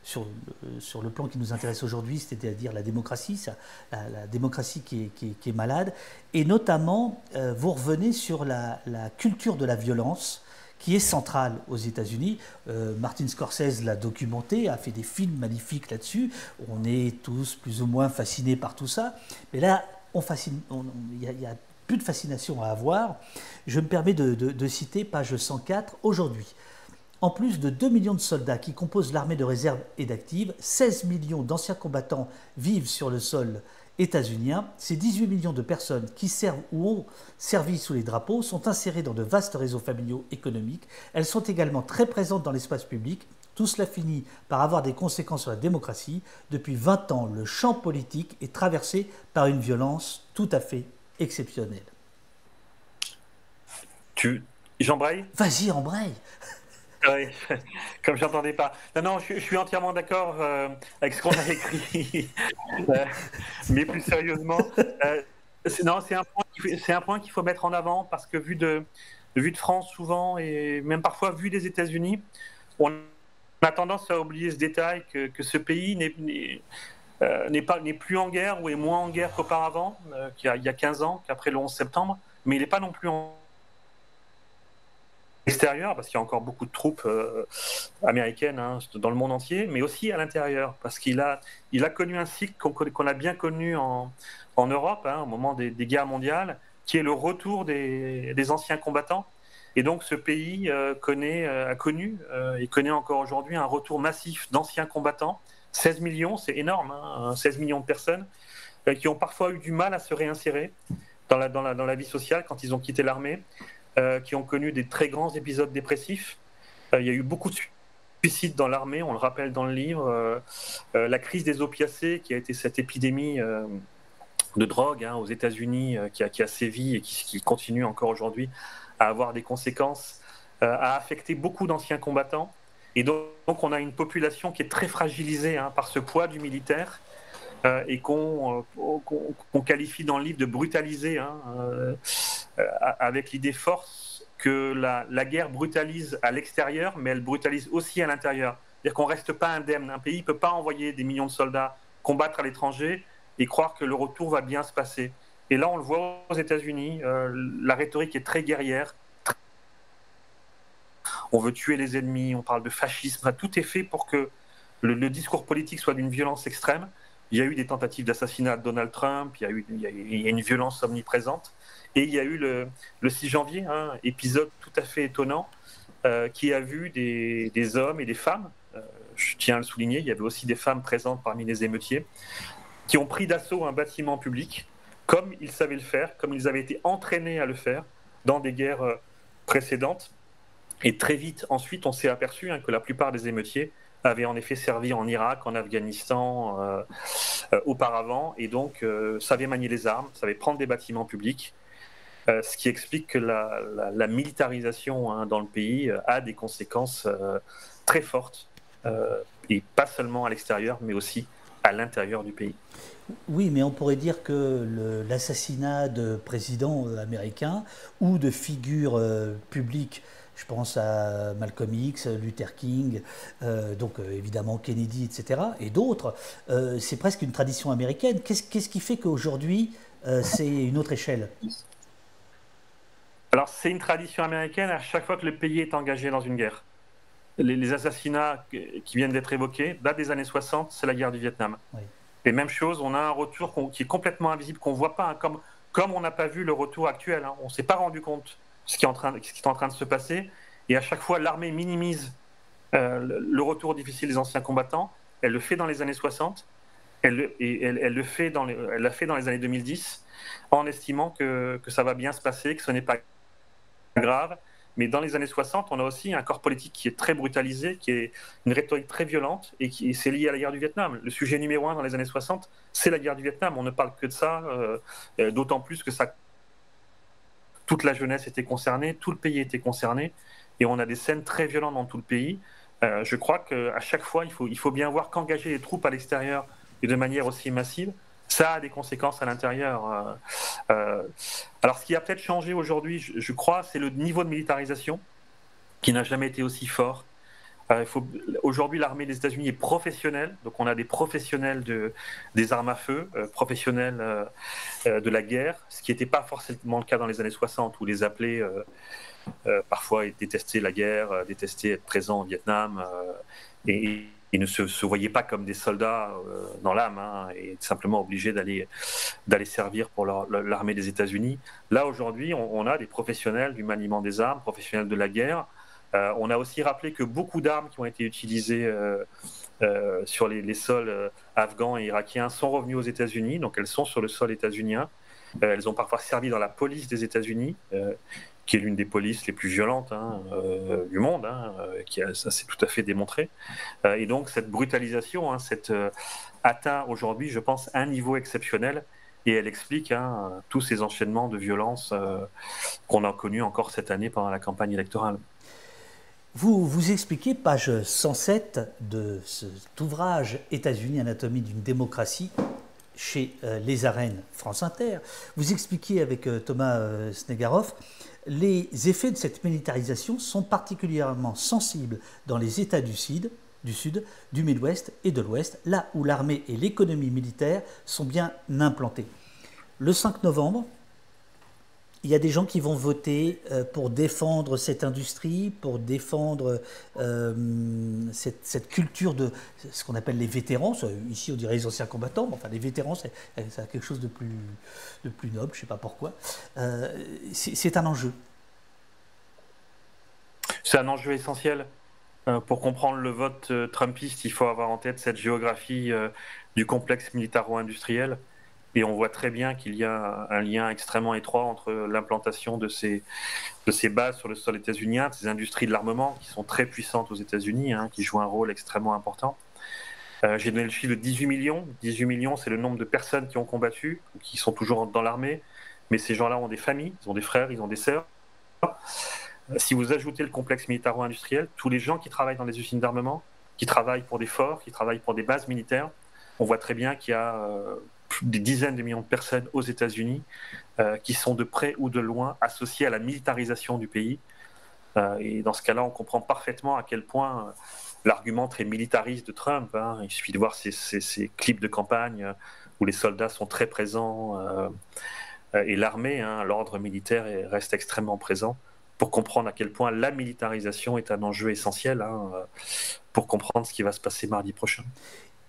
sur le plan qui nous intéresse aujourd'hui, c'est-à-dire la démocratie, la démocratie qui est malade. Et notamment, vous revenez sur la culture de la violence qui est centrale aux États-Unis. Martin Scorsese l'a documenté, a fait des films magnifiques là-dessus. On est tous plus ou moins fascinés par tout ça. Mais là, il y a plus de fascination à avoir. Je me permets de citer page 104, aujourd'hui. En plus de 2 millions de soldats qui composent l'armée de réserve et d'active, 16 millions d'anciens combattants vivent sur le sol états-unien. Ces 18 millions de personnes qui servent ou ont servi sous les drapeaux sont insérées dans de vastes réseaux familiaux économiques. Elles sont également très présentes dans l'espace public. Tout cela finit par avoir des conséquences sur la démocratie. Depuis 20 ans, le champ politique est traversé par une violence tout à fait exceptionnelle. J'embraye ? Vas-y, embraye. Oui, comme j'entendais pas. Non, je suis entièrement d'accord avec ce qu'on a écrit. Mais plus sérieusement, c'est un point qu'il faut mettre en avant parce que vu de France souvent et même parfois vu des États-Unis, on a tendance à oublier ce détail que ce pays n'est plus en guerre ou est moins en guerre qu'auparavant, qu'il y a 15 ans, qu'après le 11 septembre, mais il n'est pas non plus en extérieur, parce qu'il y a encore beaucoup de troupes américaines, hein, dans le monde entier, mais aussi à l'intérieur, parce qu'il a connu un cycle qu'on a bien connu en Europe, hein, au moment des guerres mondiales, qui est le retour des anciens combattants. Et donc ce pays a connu et connaît encore aujourd'hui un retour massif d'anciens combattants. 16 millions, c'est énorme, hein, 16 millions de personnes qui ont parfois eu du mal à se réinsérer dans la vie sociale quand ils ont quitté l'armée. Qui ont connu des très grands épisodes dépressifs. Il y a eu beaucoup de suicides dans l'armée, on le rappelle dans le livre. La crise des opiacés, qui a été cette épidémie de drogue, hein, aux États-Unis, qui a sévi et qui continue encore aujourd'hui à avoir des conséquences, a affecté beaucoup d'anciens combattants. Et donc on a une population qui est très fragilisée, hein, par ce poids du militaire. Et qu'on qualifie dans le livre de brutaliser, hein, avec l'idée force que la guerre brutalise à l'extérieur, mais elle brutalise aussi à l'intérieur. C'est-à-dire qu'on ne reste pas indemne. Un pays ne peut pas envoyer des millions de soldats combattre à l'étranger et croire que le retour va bien se passer. Et là, on le voit aux États-Unis, la rhétorique est très guerrière. On veut tuer les ennemis, on parle de fascisme. Tout est fait pour que le discours politique soit d'une violence extrême. Il y a eu des tentatives d'assassinat de Donald Trump, il y a une violence omniprésente. Et il y a eu le 6 janvier, un épisode tout à fait étonnant, qui a vu des hommes et des femmes, je tiens à le souligner, il y avait aussi des femmes présentes parmi les émeutiers, qui ont pris d'assaut un bâtiment public, comme ils savaient le faire, comme ils avaient été entraînés à le faire dans des guerres précédentes. Et très vite, ensuite, on s'est aperçu, hein, que la plupart des émeutiers avait en effet servi en Irak, en Afghanistan auparavant, et donc savait manier les armes, savait prendre des bâtiments publics, ce qui explique que la militarisation dans le pays a des conséquences très fortes, et pas seulement à l'extérieur, mais aussi à l'intérieur du pays. Oui, mais on pourrait dire que l'assassinat de présidents américains ou de figures publiques, je pense à Malcolm X, Luther King, évidemment Kennedy, etc., et d'autres, c'est presque une tradition américaine. Qu'est-ce qui fait qu'aujourd'hui, c'est une autre échelle? Alors, c'est une tradition américaine à chaque fois que le pays est engagé dans une guerre. Les assassinats qui viennent d'être évoqués datent des années 60, c'est la guerre du Vietnam. Oui. Et même chose, on a un retour qui est complètement invisible, qu'on ne voit pas, hein, comme on n'a pas vu le retour actuel. Hein. On ne s'est pas rendu compte ce qui est en train de se passer. Et à chaque fois, l'armée minimise le retour difficile des anciens combattants. Elle le fait dans les années 60, elle l'a fait dans les années 2010, en estimant que ça va bien se passer, que ce n'est pas grave. Mais dans les années 60, on a aussi un corps politique qui est très brutalisé, qui est une rhétorique très violente, et c'est lié à la guerre du Vietnam. Le sujet numéro 1 dans les années 60, c'est la guerre du Vietnam. On ne parle que de ça, d'autant plus que toute la jeunesse était concernée, tout le pays était concerné, et on a des scènes très violentes dans tout le pays. Je crois qu'à chaque fois, il faut bien voir qu'engager les troupes à l'extérieur et de manière aussi massive, ça a des conséquences à l'intérieur. Alors, ce qui a peut-être changé aujourd'hui, je crois, c'est le niveau de militarisation qui n'a jamais été aussi fort. Aujourd'hui, l'armée des États-Unis est professionnelle, donc on a des professionnels des armes à feu, professionnels de la guerre, ce qui n'était pas forcément le cas dans les années 60, où les appelés parfois détestaient la guerre, détestaient être présents au Vietnam, et ils ne se voyaient pas comme des soldats dans l'âme, hein, et simplement obligés d'aller servir pour l'armée des États-Unis. Là, aujourd'hui, on a des professionnels du maniement des armes, professionnels de la guerre. On a aussi rappelé que beaucoup d'armes qui ont été utilisées sur les sols afghans et irakiens sont revenues aux États-Unis, donc elles sont sur le sol états-unien. Elles ont parfois servi dans la police des États-Unis, qui est l'une des polices les plus violentes du monde, ça s'est tout à fait démontré. Et donc cette brutalisation, atteint aujourd'hui, je pense, un niveau exceptionnel, et elle explique tous ces enchaînements de violences qu'on a connus encore cette année pendant la campagne électorale. Vous expliquez, page 107 de cet ouvrage « États-Unis, anatomie d'une démocratie », chez Les Arènes France Inter, vous expliquez avec Thomas Snegaroff, les effets de cette militarisation sont particulièrement sensibles dans les États du Sud, du Midwest et de l'Ouest, là où l'armée et l'économie militaire sont bien implantées. Le 5 novembre, il y a des gens qui vont voter pour défendre cette industrie, pour défendre cette culture de ce qu'on appelle les vétérans. Ici, on dirait les anciens combattants, mais enfin, les vétérans, ça a quelque chose de plus noble, je ne sais pas pourquoi. C'est un enjeu. C'est un enjeu essentiel. Pour comprendre le vote trumpiste, il faut avoir en tête cette géographie du complexe militaro-industriel. Et on voit très bien qu'il y a un lien extrêmement étroit entre l'implantation de ces bases sur le sol états-unien, ces industries de l'armement qui sont très puissantes aux États-Unis, qui jouent un rôle extrêmement important. J'ai donné le chiffre de 18 millions. 18 millions, c'est le nombre de personnes qui ont combattu, qui sont toujours dans l'armée. Mais ces gens-là ont des familles, ils ont des frères, ils ont des sœurs. Si vous ajoutez le complexe militaro-industriel, tous les gens qui travaillent dans les usines d'armement, qui travaillent pour des forts, qui travaillent pour des bases militaires, on voit très bien qu'il y a des dizaines de millions de personnes aux États-Unis qui sont de près ou de loin associées à la militarisation du pays. Et dans ce cas-là, on comprend parfaitement à quel point l'argument très militariste de Trump, il suffit de voir ces clips de campagne où les soldats sont très présents et l'armée, l'ordre militaire reste extrêmement présent, pour comprendre à quel point la militarisation est un enjeu essentiel pour comprendre ce qui va se passer mardi prochain.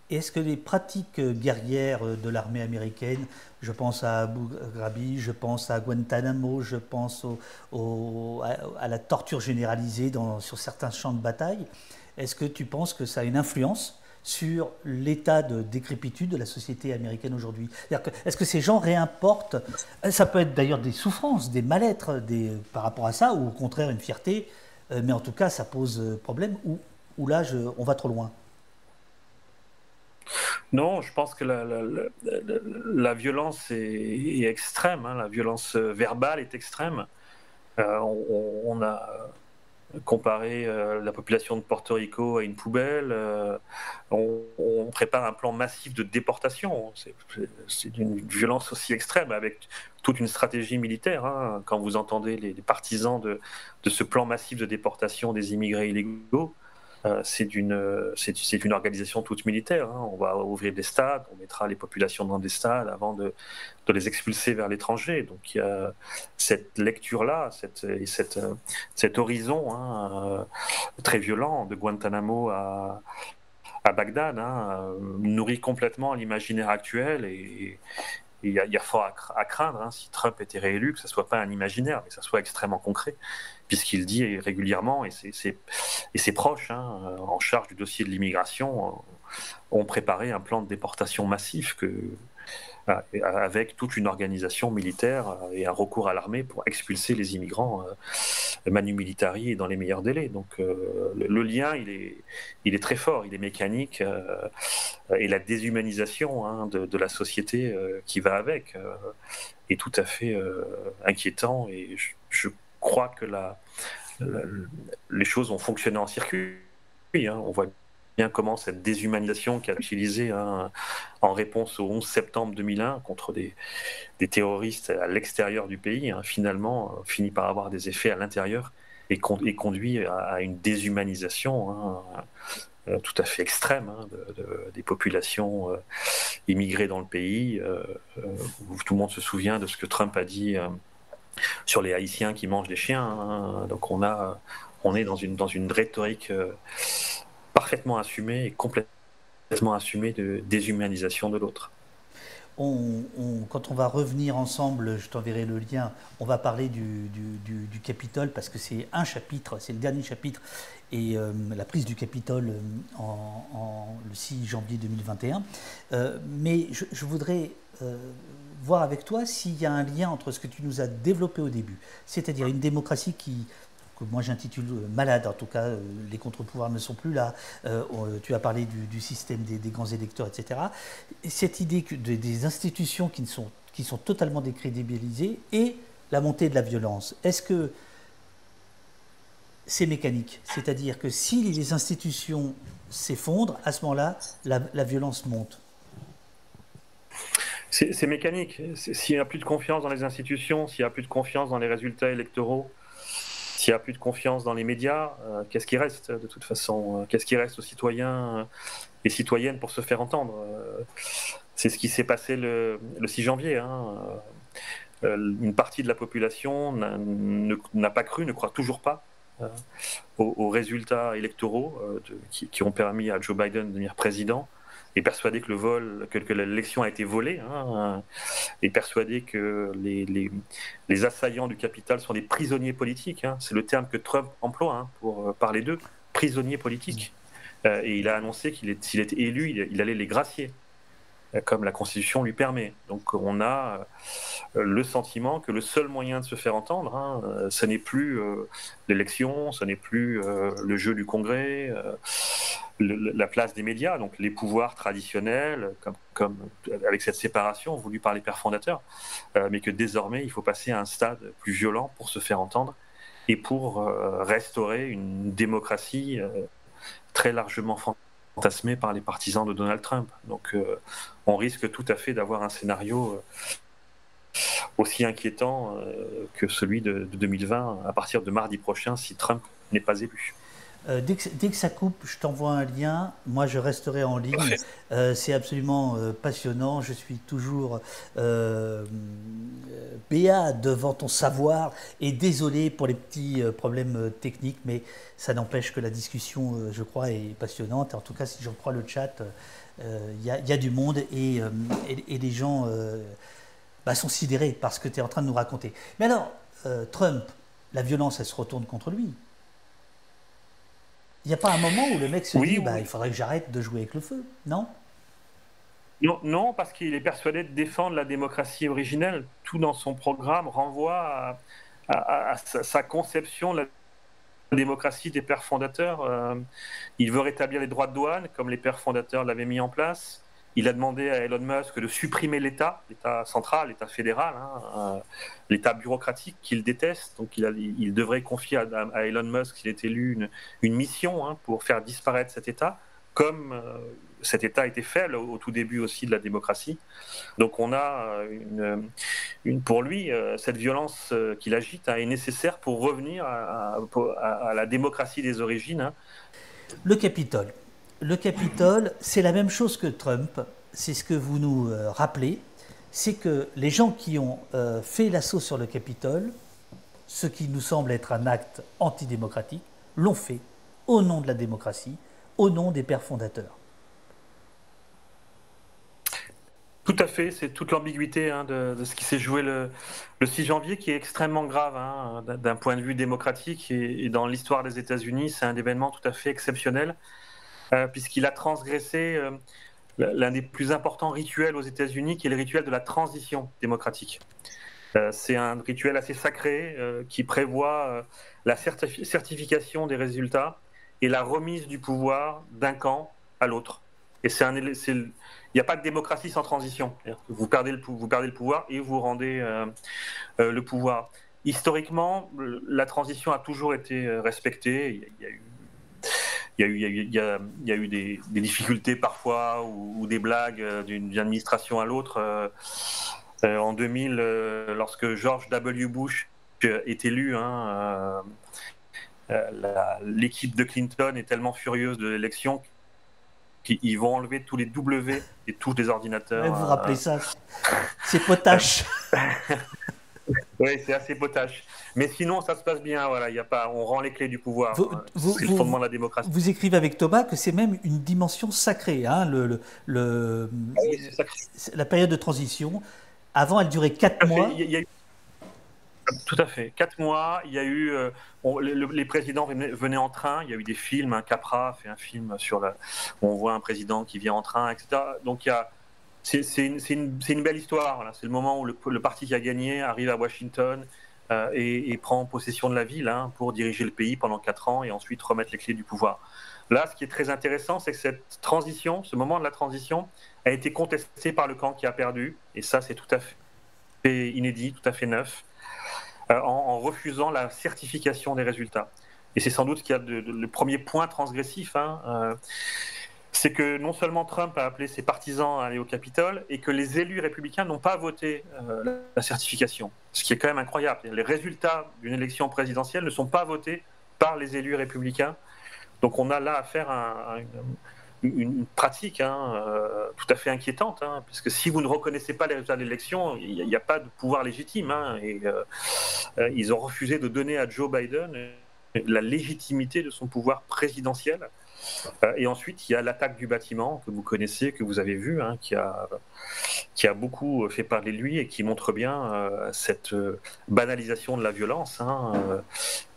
Est-ce que les pratiques guerrières de l'armée américaine, je pense à Abu Ghraib, je pense à Guantanamo, je pense à la torture généralisée sur certains champs de bataille, est-ce que tu penses que ça a une influence sur l'état de décrépitude de la société américaine aujourd'hui? Est-ce que ces gens réimportent, ça peut être d'ailleurs des souffrances, des mal-être par rapport à ça, ou au contraire une fierté, mais en tout cas ça pose problème, ou ou là, on va trop loin? Non, je pense que la violence est extrême, hein, la violence verbale est extrême. On a comparé la population de Porto Rico à une poubelle. On prépare un plan massif de déportation. C'est d'une violence aussi extrême, avec toute une stratégie militaire, hein. Quand vous entendez les partisans de ce plan massif de déportation des immigrés illégaux, c'est une organisation toute militaire, hein. On va ouvrir des stades, on mettra les populations dans des stades avant de les expulser vers l'étranger. Donc il y a cette lecture-là, cet horizon, hein, très violent de Guantanamo à Bagdad, hein, nourrit complètement l'imaginaire actuel, et il y a fort à craindre, hein, si Trump était réélu, que ce ne soit pas un imaginaire, mais que ce soit extrêmement concret, puisqu'il dit régulièrement, et ses proches, hein, en charge du dossier de l'immigration, ont préparé un plan de déportation massif avec toute une organisation militaire et un recours à l'armée pour expulser les immigrants manu militari et dans les meilleurs délais. Donc le lien, il est très fort, il est mécanique, et la déshumanisation, hein, de la société qui va avec est tout à fait inquiétant, et je crois que les choses ont fonctionné en circuit, hein. On voit bien comment cette déshumanisation qui a utilisé, hein, en réponse au 11 septembre 2001 contre des terroristes à l'extérieur du pays, hein, finalement finit par avoir des effets à l'intérieur et conduit à une déshumanisation, hein, tout à fait extrême, hein, des populations immigrées dans le pays. Tout le monde se souvient de ce que Trump a dit sur les Haïtiens qui mangent des chiens, hein. Donc on est dans une rhétorique parfaitement assumée et complètement assumée de déshumanisation de l'autre. Quand on va revenir ensemble, je t'enverrai le lien, on va parler du Capitole, parce que c'est un chapitre, c'est le dernier chapitre, et la prise du Capitole le 6 janvier 2021. Mais je voudrais voir avec toi s'il y a un lien entre ce que tu nous as développé au début, c'est-à-dire une démocratie que moi j'intitule malade, en tout cas les contre-pouvoirs ne sont plus là, tu as parlé du système des grands électeurs, etc. Et cette idée des institutions qui sont totalement décrédibilisées, et la montée de la violence. Est-ce que c'est mécanique? C'est-à-dire que si les institutions s'effondrent, à ce moment-là, la violence monte. C'est mécanique. S'il n'y a plus de confiance dans les institutions, s'il n'y a plus de confiance dans les résultats électoraux, s'il n'y a plus de confiance dans les médias, qu'est-ce qui reste de toute façon? Qu'est-ce qui reste aux citoyens et citoyennes pour se faire entendre? C'est ce qui s'est passé le 6 janvier, hein. Une partie de la population n'a pas cru, ne croit toujours pas aux résultats électoraux qui ont permis à Joe Biden de devenir président, est persuadé que l'élection a été volée, hein, est persuadé que les assaillants du Capitole sont des prisonniers politiques, hein. C'est le terme que Trump emploie, hein, pour parler d'eux, prisonniers politiques. Et il a annoncé s'il était élu, il allait les gracier, comme la Constitution lui permet. Donc on a le sentiment que le seul moyen de se faire entendre, hein, ce n'est plus l'élection, ce n'est plus le jeu du Congrès, la place des médias, donc les pouvoirs traditionnels, comme avec cette séparation voulue par les pères fondateurs, mais que désormais il faut passer à un stade plus violent pour se faire entendre et pour restaurer une démocratie très largement fantasmée par les partisans de Donald Trump. Donc on risque tout à fait d'avoir un scénario aussi inquiétant que celui de 2020 à partir de mardi prochain si Trump n'est pas élu. Dès que ça coupe, je t'envoie un lien. Moi, je resterai en ligne. C'est absolument passionnant. Je suis toujours béat devant ton savoir, et désolé pour les petits problèmes techniques, mais ça n'empêche que la discussion, je crois, est passionnante. En tout cas, si je reprends le chat, il y a du monde, et les gens sont sidérés par ce que tu es en train de nous raconter. Mais alors, Trump, la violence, elle se retourne contre lui. Il n'y a pas un moment où le mec se dit il faudrait que j'arrête de jouer avec le feu, non? Non, parce qu'il est persuadé de défendre la démocratie originelle. Tout dans son programme renvoie à sa conception de la démocratie des pères fondateurs. Il veut rétablir les droits de douane, comme les pères fondateurs l'avaient mis en place. Il a demandé à Elon Musk de supprimer l'État central, l'État fédéral, l'État bureaucratique qu'il déteste. Donc il devrait confier à Elon Musk, s'il est élu, une mission pour faire disparaître cet État, comme cet État a été fait au tout début aussi de la démocratie. Donc on a pour lui, cette violence qu'il agite est nécessaire pour revenir à la démocratie des origines. Le Capitole. Le Capitole, c'est la même chose que Trump. C'est ce que vous nous rappelez. C'est que les gens qui ont fait l'assaut sur le Capitole, ce qui nous semble être un acte antidémocratique, l'ont fait au nom de la démocratie, au nom des pères fondateurs. Tout à fait, c'est toute l'ambiguïté de ce qui s'est joué le 6 janvier qui est extrêmement grave d'un point de vue démocratique et dans l'histoire des États-Unis, c'est un événement tout à fait exceptionnel puisqu'il a transgressé l'un des plus importants rituels aux États-Unis qui est le rituel de la transition démocratique. C'est un rituel assez sacré qui prévoit la certification des résultats et la remise du pouvoir d'un camp à l'autre. Et il n'y a pas de démocratie sans transition. Vous perdez le pouvoir et vous rendez le pouvoir. Historiquement, la transition a toujours été respectée. Il y a eu des difficultés parfois ou des blagues d'une administration à l'autre. En 2000, lorsque George W. Bush est élu, l'équipe de Clinton est tellement furieuse de l'élection qu'ils vont enlever tous les W et touches des ordinateurs. Ouais, vous vous rappelez ça? C'est potache. Oui, c'est assez potache. Mais sinon, ça se passe bien. Voilà, on rend les clés du pouvoir. C'est le fondement de la démocratie. Vous écrivez avec Thomas que c'est même une dimension sacrée, Oui, c'est sacré. La période de transition. Avant, elle durait 4 mois. Tout à fait. 4 mois, il y a eu. Les présidents venaient en train. Il y a eu des films. Capra a fait un film où on voit un président qui vient en train, etc. Donc c'est une belle histoire. Voilà. C'est le moment où le parti qui a gagné arrive à Washington et prend possession de la ville pour diriger le pays pendant 4 ans et ensuite remettre les clés du pouvoir. Là, ce qui est très intéressant, c'est que cette transition, ce moment de la transition, a été contesté par le camp qui a perdu. Et ça, c'est tout à fait inédit, tout à fait neuf. En refusant la certification des résultats. Et c'est sans doute qu'il y a le premier point transgressif, c'est que non seulement Trump a appelé ses partisans à aller au Capitole, et que les élus républicains n'ont pas voté la certification. Ce qui est quand même incroyable. Les résultats d'une élection présidentielle ne sont pas votés par les élus républicains. Donc on a là affaire à une pratique tout à fait inquiétante, parce que si vous ne reconnaissez pas les résultats de l'élection, il n'y a pas de pouvoir légitime. Et ils ont refusé de donner à Joe Biden la légitimité de son pouvoir présidentiel. Et ensuite, il y a l'attaque du bâtiment que vous connaissez, que vous avez vu, qui a beaucoup fait parler de lui et qui montre bien cette banalisation de la violence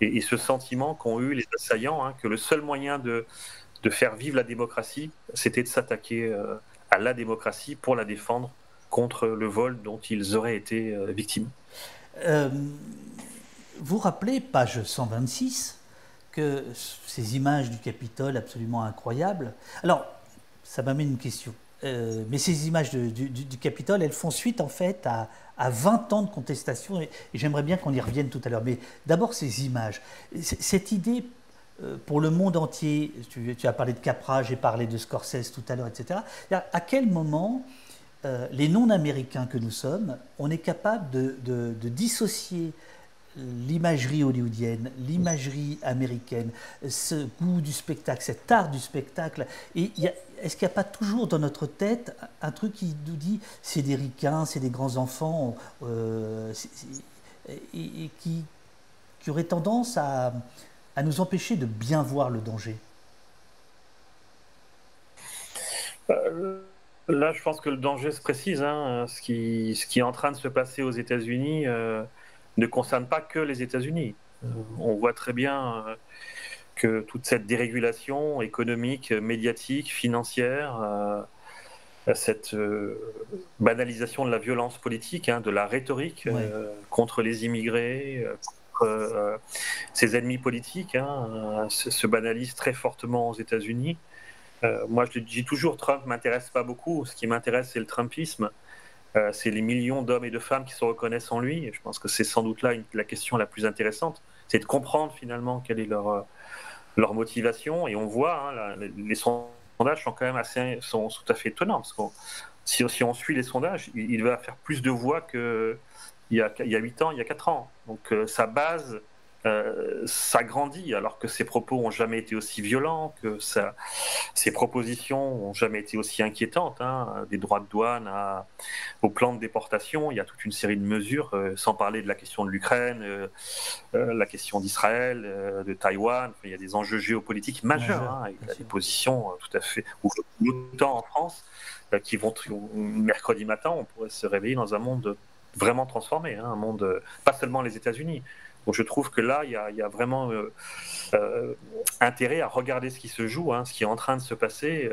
et ce sentiment qu'ont eu les assaillants, que le seul moyen de faire vivre la démocratie, c'était de s'attaquer à la démocratie pour la défendre contre le vol dont ils auraient été victimes. Vous rappelez, page 126, que ces images du Capitole absolument incroyables. Alors, ça m'amène une question. Mais ces images du Capitole, elles font suite en fait à 20 ans de contestation, et j'aimerais bien qu'on y revienne tout à l'heure. Mais d'abord, ces images. Cette idée pour le monde entier, tu as parlé de Capra, j'ai parlé de Scorsese tout à l'heure, etc. À quel moment les non-américains que nous sommes, on est capable de dissocier l'imagerie hollywoodienne, l'imagerie américaine, ce goût du spectacle, cet art du spectacle. Et est-ce qu'il n'y a pas toujours dans notre tête un truc qui nous dit c'est des ricains, c'est des grands enfants, et qui aurait tendance à nous empêcher de bien voir le danger? Là, je pense que le danger se précise. Ce qui est en train de se passer aux États-Unis ne concerne pas que les États-Unis. On voit très bien que toute cette dérégulation économique, médiatique, financière, cette banalisation de la violence politique, de la rhétorique contre les immigrés, contre ses ennemis politiques, hein, se banalise très fortement aux États-Unis. Moi, je le dis toujours, Trump m'intéresse pas beaucoup. Ce qui m'intéresse, c'est le Trumpisme. C'est les millions d'hommes et de femmes qui se reconnaissent en lui. Et je pense que c'est sans doute là la question la plus intéressante. C'est de comprendre finalement quelle est leur motivation. Et on voit, hein, les sondages sont quand même sont tout à fait étonnants. Parce que si on suit les sondages, il va faire plus de voix qu'il y a 8 ans, il y a 4 ans. Donc sa base s'agrandit, alors que ses propos n'ont jamais été aussi violents, que ses propositions n'ont jamais été aussi inquiétantes, hein, des droits de douane au plan de déportation. Il y a toute une série de mesures, sans parler de la question de l'Ukraine, la question d'Israël, de Taïwan. Il y a des enjeux géopolitiques majeurs, hein, avec des positions tout à fait, ou autant en France, qui vont mercredi matin, on pourrait se réveiller dans un monde vraiment transformé, hein, un monde, pas seulement les États-Unis. Donc je trouve que là, il y a vraiment intérêt à regarder ce qui se joue, hein, ce qui est en train de se passer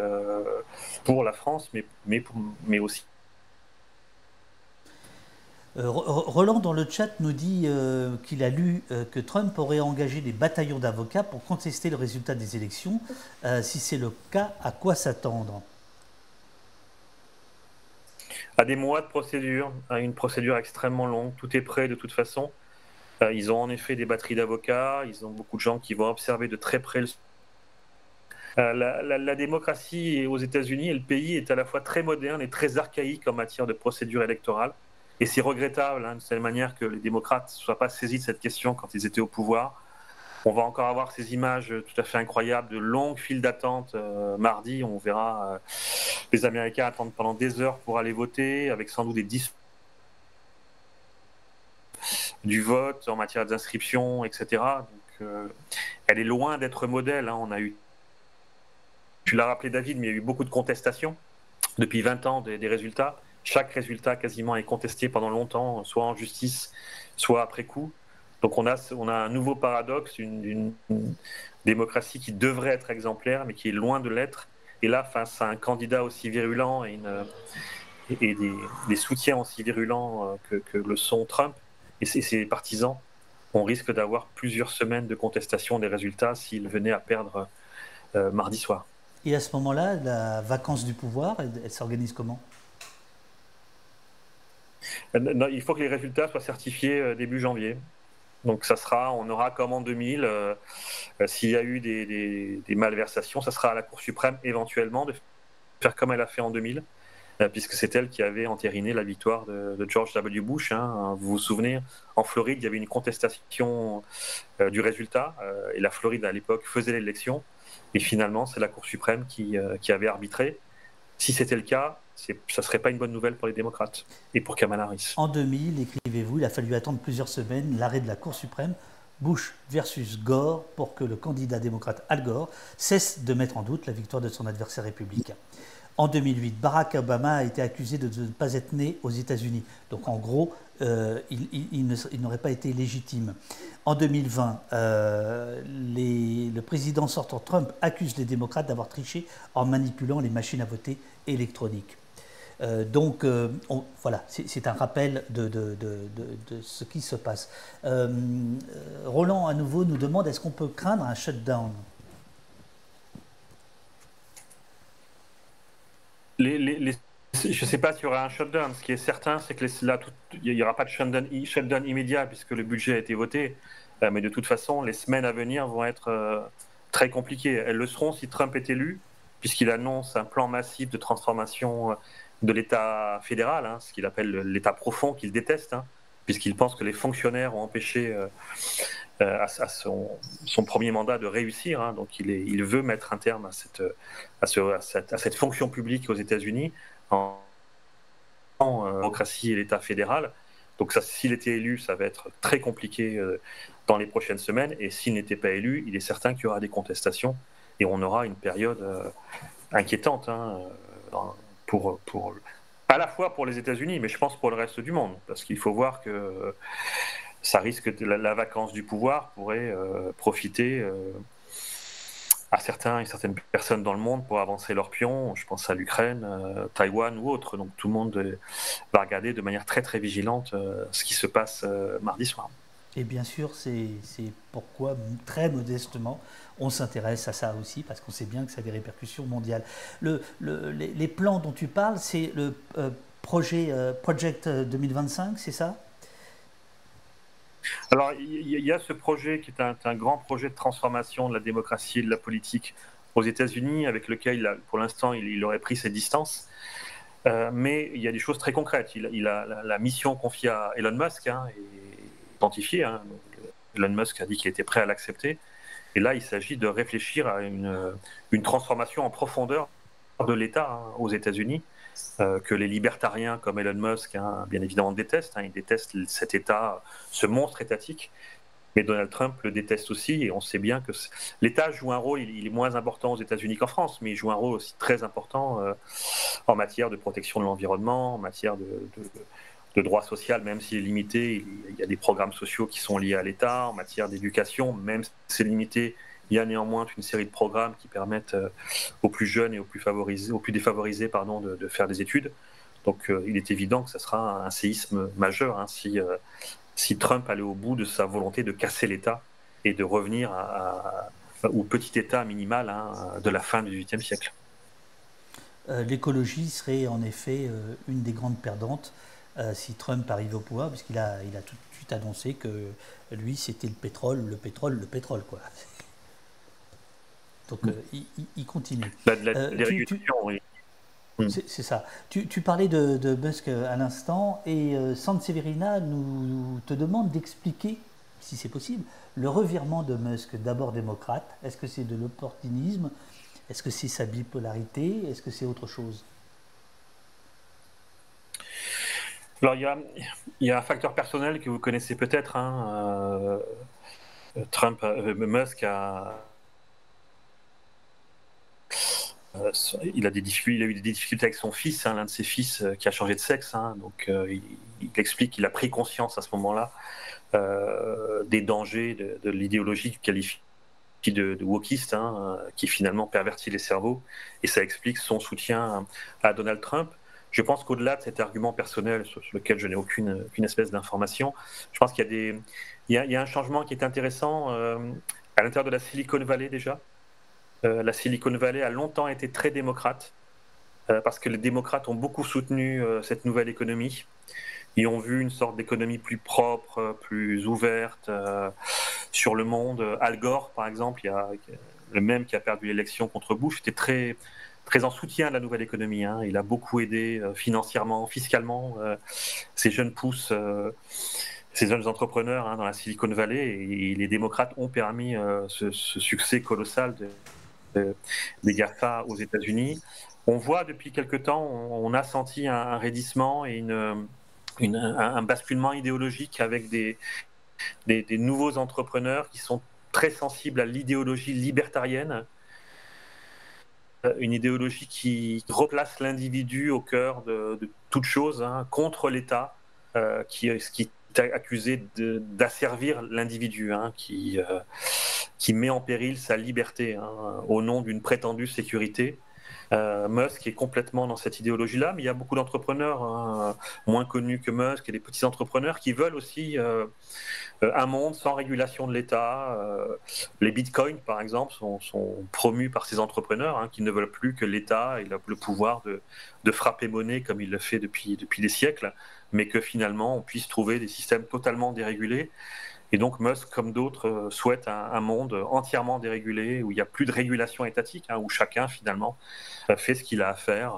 pour la France, mais aussi. Roland dans le chat nous dit qu'il a lu que Trump aurait engagé des bataillons d'avocats pour contester le résultat des élections. Si c'est le cas, à quoi s'attendre? À des mois de procédure, à une procédure extrêmement longue. Tout est prêt de toute façon. Ils ont en effet des batteries d'avocats, ils ont beaucoup de gens qui vont observer de très près la démocratie aux États-Unis et le pays est à la fois très moderne et très archaïque en matière de procédure électorale. Et c'est regrettable, hein, de cette manière, que les démocrates ne soient pas saisis de cette question quand ils étaient au pouvoir. On va encore avoir ces images tout à fait incroyables de longues files d'attente. Mardi, on verra les Américains attendre pendant des heures pour aller voter, avec sans doute des du vote en matière d'inscription, etc. Donc, elle est loin d'être modèle. Hein. Tu l'as rappelé, David, mais il y a eu beaucoup de contestations depuis 20 ans des résultats. Chaque résultat quasiment est contesté pendant longtemps, soit en justice, soit après coup. Donc on a un nouveau paradoxe, une démocratie qui devrait être exemplaire, mais qui est loin de l'être. Et là, face à un candidat aussi virulent et des soutiens aussi virulents que le sont Trump et ses partisans, on risque d'avoir plusieurs semaines de contestation des résultats s'il venait à perdre mardi soir. Et à ce moment-là, la vacance du pouvoir, elle s'organise comment? Non, il faut que les résultats soient certifiés début janvier. Donc on aura comme en 2000, s'il y a eu des malversations, ça sera à la Cour suprême éventuellement de faire comme elle a fait en 2000. Puisque c'est elle qui avait entériné la victoire de George W. Bush. Hein. Vous vous souvenez, en Floride, il y avait une contestation du résultat, et la Floride, à l'époque, faisait l'élection, et finalement, c'est la Cour suprême qui avait arbitré. Si c'était le cas, ça ne serait pas une bonne nouvelle pour les démocrates et pour Kamala Harris. En 2000, écrivez-vous, il a fallu attendre plusieurs semaines l'arrêt de la Cour suprême, Bush versus Gore, pour que le candidat démocrate Al Gore cesse de mettre en doute la victoire de son adversaire républicain. En 2008, Barack Obama a été accusé de ne pas être né aux États-Unis. Donc en gros, il n'aurait pas été légitime. En 2020, le président sortant Trump accuse les démocrates d'avoir triché en manipulant les machines à voter électroniques. Donc voilà, c'est un rappel de ce qui se passe. Roland, à nouveau, nous demande est-ce qu'on peut craindre un shutdown? Je ne sais pas s'il y aura un shutdown. Ce qui est certain, c'est que il n'y aura pas de shutdown immédiat puisque le budget a été voté. Mais de toute façon, les semaines à venir vont être très compliquées. Elles le seront si Trump est élu, puisqu'il annonce un plan massif de transformation de l'État fédéral, hein, ce qu'il appelle l'État profond, qu'il déteste, hein, puisqu'il pense que les fonctionnaires ont empêché à son premier mandat de réussir. Hein. Donc il veut mettre un terme à cette fonction publique aux États-Unis en démocratie et l'État fédéral. Donc s'il était élu, ça va être très compliqué dans les prochaines semaines. Et s'il n'était pas élu, il est certain qu'il y aura des contestations et on aura une période inquiétante, hein, à la fois pour les États-Unis, mais je pense pour le reste du monde, parce qu'il faut voir que ça risque la vacance du pouvoir pourrait profiter à certaines personnes dans le monde pour avancer leurs pions. Je pense à l'Ukraine, Taïwan ou autre. Donc tout le monde va regarder de manière très très vigilante ce qui se passe mardi soir. Et bien sûr, c'est pourquoi, très modestement, on s'intéresse à ça aussi, parce qu'on sait bien que ça a des répercussions mondiales. Les plans dont tu parles, c'est le Project 2025, c'est ça? Alors, il y a ce projet qui est un grand projet de transformation de la démocratie et de la politique aux États-Unis, avec lequel, pour l'instant, il aurait pris ses distances. Mais il y a des choses très concrètes. Il a la mission confiée à Elon Musk est identifiée. Elon Musk a dit qu'il était prêt à l'accepter. Et là, il s'agit de réfléchir à une transformation en profondeur de l'État aux États-Unis, que les libertariens comme Elon Musk, bien évidemment, détestent. Ils détestent cet État, ce monstre étatique. Mais Donald Trump le déteste aussi, et on sait bien que l'État joue un rôle, il est moins important aux États-Unis qu'en France, mais il joue un rôle aussi très important en matière de protection de l'environnement, en matière de droit social, même s'il est limité. Il y a des programmes sociaux qui sont liés à l'État, en matière d'éducation, même si c'est limité. Il y a néanmoins une série de programmes qui permettent aux plus jeunes et aux plus défavorisés de faire des études. Donc il est évident que ce sera un séisme majeur si Trump allait au bout de sa volonté de casser l'État et de revenir au petit État minimal de la fin du XVIIIe siècle. L'écologie serait en effet une des grandes perdantes si Trump arrive au pouvoir, puisqu'il a tout de suite annoncé que lui, c'était le pétrole, le pétrole, le pétrole, quoi. Donc il continue. La dérégulation, oui. C'est ça. Tu parlais de Musk à l'instant, et Sanseverina te demande d'expliquer, si c'est possible, le revirement de Musk, d'abord démocrate. Est-ce que c'est de l'opportunisme? Est-ce que c'est sa bipolarité? Est-ce que c'est autre chose? Alors il y a un facteur personnel que vous connaissez peut-être. Musk il a eu des difficultés avec son fils, l'un de ses fils qui a changé de sexe. Donc il explique qu'il a pris conscience à ce moment-là des dangers de l'idéologie qu'il qualifie de wokiste, qui finalement pervertit les cerveaux, et ça explique son soutien à Donald Trump. Je pense qu'au-delà de cet argument personnel sur lequel je n'ai aucune espèce d'information, je pense qu'il y a un changement qui est intéressant à l'intérieur de la Silicon Valley déjà. La Silicon Valley a longtemps été très démocrate, parce que les démocrates ont beaucoup soutenu cette nouvelle économie. Ils ont vu une sorte d'économie plus propre, plus ouverte sur le monde. Al Gore, par exemple, le même qui a perdu l'élection contre Bush, était très, très en soutien de la nouvelle économie. Il a beaucoup aidé financièrement, fiscalement, ces jeunes pousses, ces jeunes entrepreneurs dans la Silicon Valley. Et les démocrates ont permis ce succès colossal des GAFA aux États-Unis. On voit depuis quelque temps, on a senti un raidissement et un basculement idéologique avec des nouveaux entrepreneurs qui sont très sensibles à l'idéologie libertarienne, une idéologie qui replace l'individu au cœur de toute chose, contre l'État, qui est accusé d'asservir l'individu, qui met en péril sa liberté au nom d'une prétendue sécurité. Musk est complètement dans cette idéologie-là, mais il y a beaucoup d'entrepreneurs moins connus que Musk et des petits entrepreneurs qui veulent aussi un monde sans régulation de l'État. Les bitcoins, par exemple, sont promus par ces entrepreneurs qui ne veulent plus que l'État ait le pouvoir de frapper monnaie comme il le fait depuis des siècles, mais que finalement on puisse trouver des systèmes totalement dérégulés. Et donc Musk, comme d'autres, souhaite un monde entièrement dérégulé, où il n'y a plus de régulation étatique, où chacun finalement fait ce qu'il a à faire.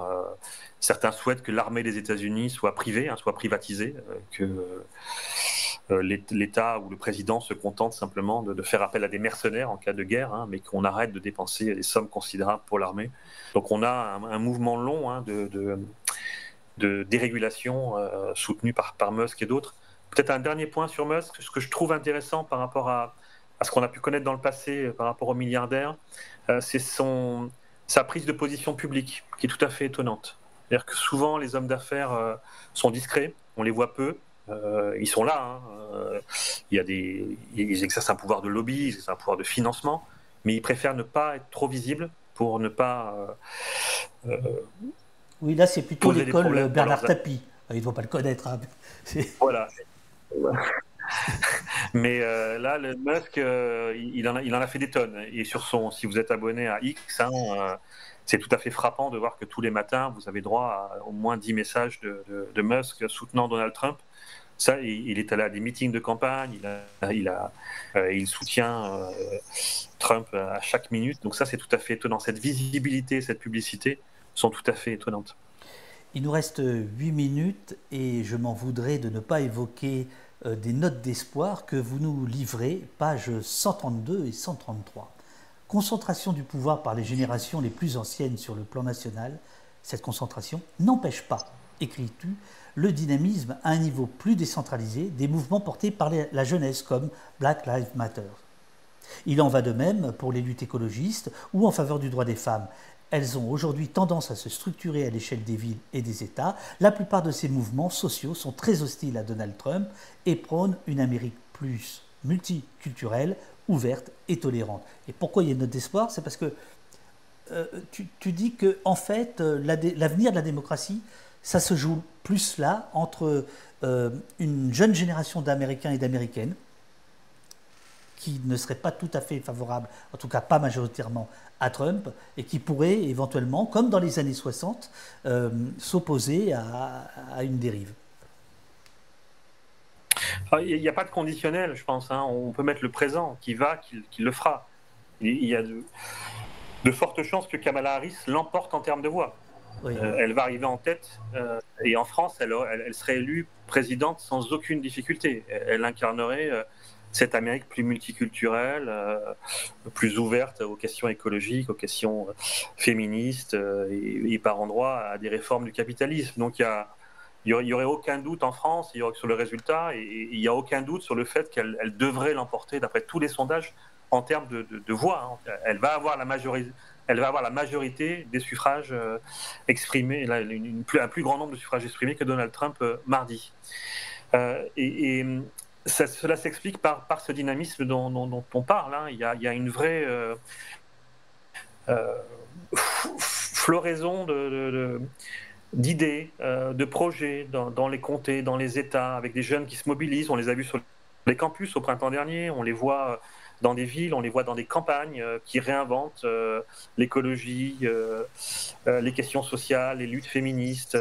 Certains souhaitent que l'armée des États-Unis soit privée, soit privatisée, que l'État ou le président se contente simplement de faire appel à des mercenaires en cas de guerre, mais qu'on arrête de dépenser des sommes considérables pour l'armée. Donc on a un mouvement long de dérégulation soutenu par Musk et d'autres. Peut-être un dernier point sur Musk, ce que je trouve intéressant par rapport à ce qu'on a pu connaître dans le passé par rapport aux milliardaires, c'est sa prise de position publique, qui est tout à fait étonnante. C'est-à-dire que souvent, les hommes d'affaires sont discrets, on les voit peu, ils sont là, ils exercent un pouvoir de lobby, ils exercent un pouvoir de financement, mais ils préfèrent ne pas être trop visibles pour ne pas... oui, là, c'est plutôt l'école Bernard Tapie. Il ne faut pas le connaître. Voilà. Mais là, le Musk, il en a fait des tonnes. Et si vous êtes abonné à X, hein, c'est tout à fait frappant de voir que tous les matins, vous avez droit à au moins 10 messages de Musk soutenant Donald Trump. Ça, il est allé à des meetings de campagne, il soutient Trump à chaque minute. Donc ça, c'est tout à fait étonnant. Cette visibilité, cette publicité sont tout à fait étonnantes. Il nous reste 8 minutes et je m'en voudrais de ne pas évoquer des notes d'espoir que vous nous livrez, pages 132 et 133. Concentration du pouvoir par les générations les plus anciennes sur le plan national, cette concentration n'empêche pas, écris-tu, le dynamisme à un niveau plus décentralisé des mouvements portés par la jeunesse comme Black Lives Matter. Il en va de même pour les luttes écologistes ou en faveur du droit des femmes. Elles ont aujourd'hui tendance à se structurer à l'échelle des villes et des États. La plupart de ces mouvements sociaux sont très hostiles à Donald Trump et prônent une Amérique plus multiculturelle, ouverte et tolérante. Et pourquoi il y a une note d'espoir? C'est parce que tu dis que en fait, l'avenir de la démocratie, ça se joue plus là entre une jeune génération d'Américains et d'Américaines qui ne serait pas tout à fait favorable, en tout cas pas majoritairement, à Trump, et qui pourrait éventuellement, comme dans les années 60, s'opposer à une dérive. Il n'y a pas de conditionnel, je pense. Hein. On peut mettre le présent, qui le fera. Il y a de fortes chances que Kamala Harris l'emporte en termes de voix. Oui. Elle va arriver en tête, et en France, elle serait élue présidente sans aucune difficulté. Elle incarnerait cette Amérique plus multiculturelle, plus ouverte aux questions écologiques, aux questions féministes, et par endroits à des réformes du capitalisme. Donc il y aurait aucun doute en France sur le résultat, et il n'y a aucun doute sur le fait qu'elle devrait l'emporter d'après tous les sondages en termes de voix. Hein. Elle va avoir la majorité des suffrages exprimés, un plus grand nombre de suffrages exprimés que Donald Trump mardi. Cela s'explique par ce dynamisme dont on parle. Hein. Il y a une vraie floraison d'idées, de projets dans les comtés, dans les États, avec des jeunes qui se mobilisent. On les a vus sur les campus au printemps dernier, on les voit dans des villes, on les voit dans des campagnes qui réinventent l'écologie, les questions sociales, les luttes féministes,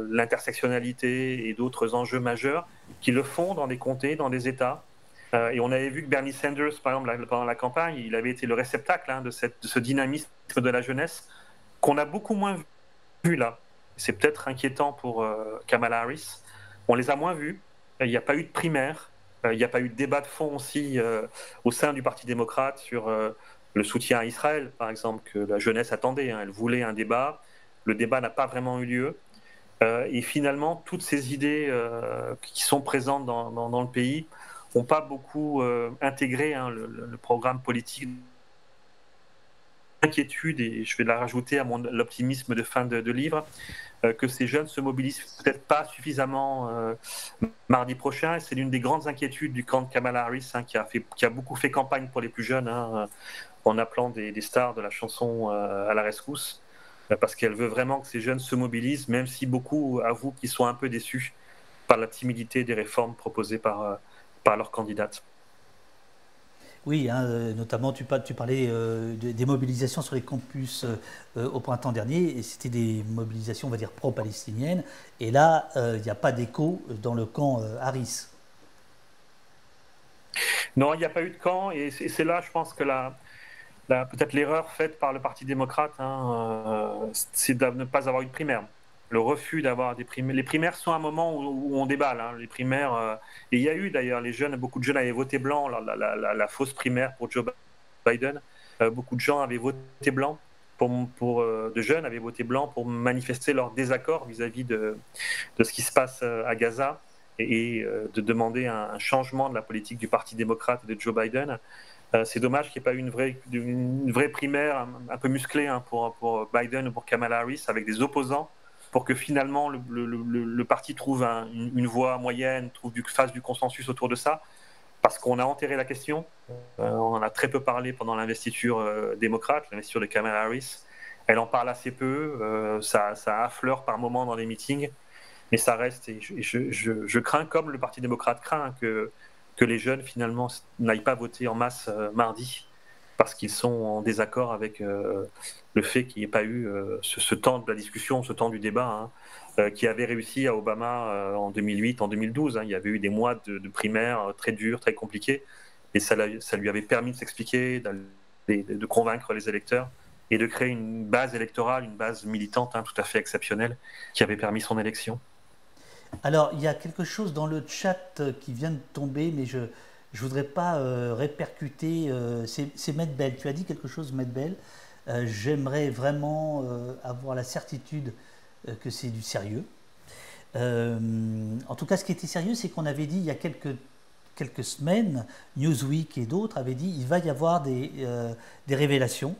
l'intersectionnalité et d'autres enjeux majeurs, qui le font dans des comtés, dans des États. Et on avait vu que Bernie Sanders, par exemple, pendant la campagne, il avait été le réceptacle de ce dynamisme de la jeunesse qu'on a beaucoup moins vu là. C'est peut-être inquiétant pour Kamala Harris. On les a moins vus. Il n'y a pas eu de primaire. Il n'y a pas eu de débat de fond aussi au sein du Parti démocrate sur le soutien à Israël, par exemple, que la jeunesse attendait. Hein. Elle voulait un débat. Le débat n'a pas vraiment eu lieu. Et finalement, toutes ces idées qui sont présentes dans le pays n'ont pas beaucoup intégré le programme politique. Inquiétude, et je vais la rajouter à l'optimisme de fin de livre, que ces jeunes se mobilisent peut-être pas suffisamment mardi prochain. C'est l'une des grandes inquiétudes du camp de Kamala Harris, hein, qui a beaucoup fait campagne pour les plus jeunes, hein, en appelant des stars de la chanson à la rescousse, parce qu'elle veut vraiment que ces jeunes se mobilisent, même si beaucoup avouent qu'ils sont un peu déçus par la timidité des réformes proposées par leur candidate. Oui, hein, notamment tu parlais des mobilisations sur les campus au printemps dernier, et c'était des mobilisations, on va dire, pro-palestiniennes, et là, il n'y a pas d'écho dans le camp Harris. Non, il n'y a pas eu de camp, et c'est là, je pense que peut-être l'erreur faite par le Parti démocrate, hein, c'est de ne pas avoir eu de primaire. Le refus d'avoir des primaires. Les primaires sont un moment où on déballe. Hein. Les primaires, et il y a eu d'ailleurs, beaucoup de jeunes avaient voté blanc, la fausse primaire pour Joe Biden. Beaucoup de gens avaient voté blanc, de jeunes avaient voté blanc pour manifester leur désaccord vis-à-vis de ce qui se passe à Gaza et de demander un changement de la politique du Parti démocrate et de Joe Biden. C'est dommage qu'il n'y ait pas eu une vraie primaire un peu musclée, hein, pour Biden ou pour Kamala Harris, avec des opposants, pour que finalement le parti trouve une voie moyenne, fasse du consensus autour de ça, parce qu'on a enterré la question. On en a très peu parlé pendant l'investiture démocrate, l'investiture de Kamala Harris. Elle en parle assez peu, ça affleure par moments dans les meetings, mais ça reste, et je crains, comme le Parti démocrate craint, que les jeunes, finalement, n'aillent pas voter en masse mardi, parce qu'ils sont en désaccord avec le fait qu'il n'y ait pas eu ce temps de la discussion, ce temps du débat, qui avait réussi à Obama en 2008, en 2012. Il y avait eu des mois de primaires très durs, très compliqués, et ça lui avait permis de s'expliquer, de convaincre les électeurs, et de créer une base électorale, une base militante tout à fait exceptionnelle, qui avait permis son élection. Alors, il y a quelque chose dans le chat qui vient de tomber, mais je ne voudrais pas répercuter. C'est Medbel. Tu as dit quelque chose, Medbel. J'aimerais vraiment avoir la certitude que c'est du sérieux. En tout cas, ce qui était sérieux, c'est qu'on avait dit il y a quelques semaines, Newsweek et d'autres avaient dit il va y avoir des révélations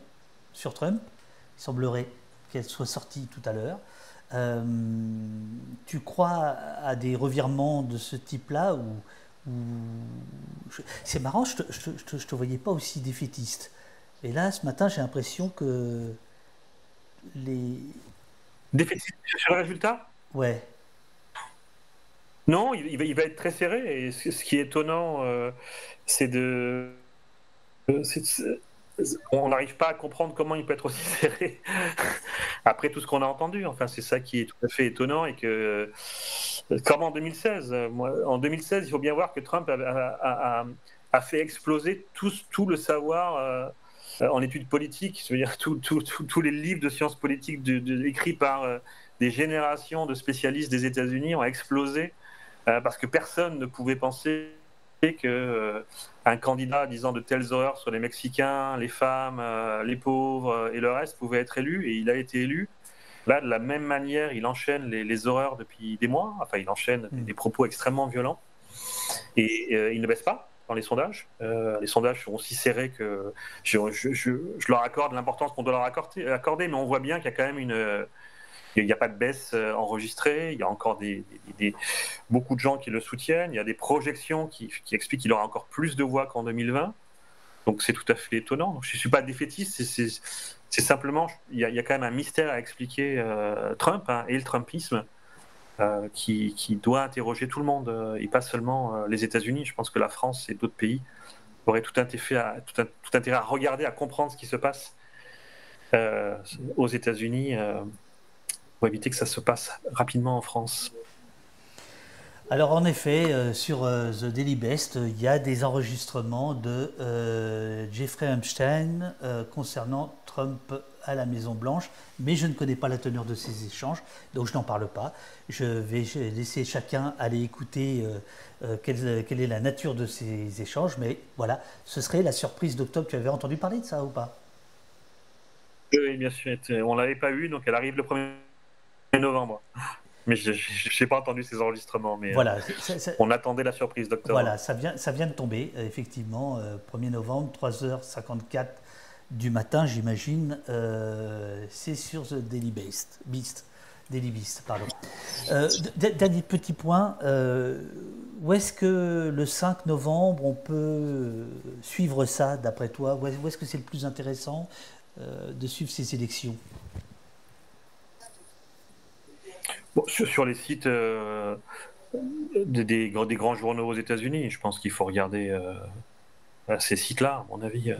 sur Trump. Il semblerait qu'elles soient sorties tout à l'heure. Tu crois à des revirements de ce type-là C'est marrant, je te voyais pas aussi défaitiste. Et là, ce matin, j'ai l'impression que les... Défaitiste sur le résultat ? Ouais. Non, il va être très serré. Et ce qui est étonnant, c'est on n'arrive pas à comprendre comment il peut être aussi serré après tout ce qu'on a entendu. Enfin, c'est ça qui est tout à fait étonnant, et que, comme en 2016, en 2016, il faut bien voir que Trump a fait exploser tout le savoir en études politiques. Je veux dire, tous les livres de sciences politiques écrits par des générations de spécialistes des États-Unis ont explosé parce que personne ne pouvait penser qu'un candidat disant de telles horreurs sur les Mexicains, les femmes, les pauvres et le reste pouvait être élu, et il a été élu. Là, de la même manière, il enchaîne les horreurs depuis des mois. Enfin, il enchaîne des propos extrêmement violents, et il ne baisse pas dans les sondages. Les sondages sont aussi serrés que je leur accorde l'importance qu'on doit leur accorder, mais on voit bien qu'il y a quand même il n'y a pas de baisse enregistrée, il y a encore beaucoup de gens qui le soutiennent, il y a des projections qui expliquent qu'il aura encore plus de voix qu'en 2020, donc c'est tout à fait étonnant. Donc, je ne suis pas défaitiste, c'est simplement, il y a quand même un mystère à expliquer Trump et le Trumpisme qui doit interroger tout le monde, et pas seulement les États-Unis. Je pense que la France et d'autres pays auraient tout intérêt à regarder, à comprendre ce qui se passe aux États-Unis, pour éviter que ça se passe rapidement en France. Alors en effet, sur The Daily Beast, il y a des enregistrements de Jeffrey Epstein concernant Trump à la Maison Blanche, mais je ne connais pas la teneur de ces échanges, donc je n'en parle pas. Je vais laisser chacun aller écouter quelle est la nature de ces échanges, mais voilà, ce serait la surprise d'octobre. Tu avais entendu parler de ça ou pas ? Oui, bien sûr, on ne l'avait pas eu, donc elle arrive le 1er novembre. Mais je n'ai pas entendu ces enregistrements, mais voilà, on attendait la surprise d'octobre. Voilà, ça vient de tomber, effectivement, 1er novembre, 3h54 du matin, j'imagine. C'est sur The Daily Beast. Daily Beast, pardon. Dernier petit point, où est-ce que le 5 novembre, on peut suivre ça, d'après toi ? Où est-ce que c'est le plus intéressant de suivre ces élections ? Bon, sur les sites des grands journaux aux États-Unis, je pense qu'il faut regarder ces sites-là, à mon avis,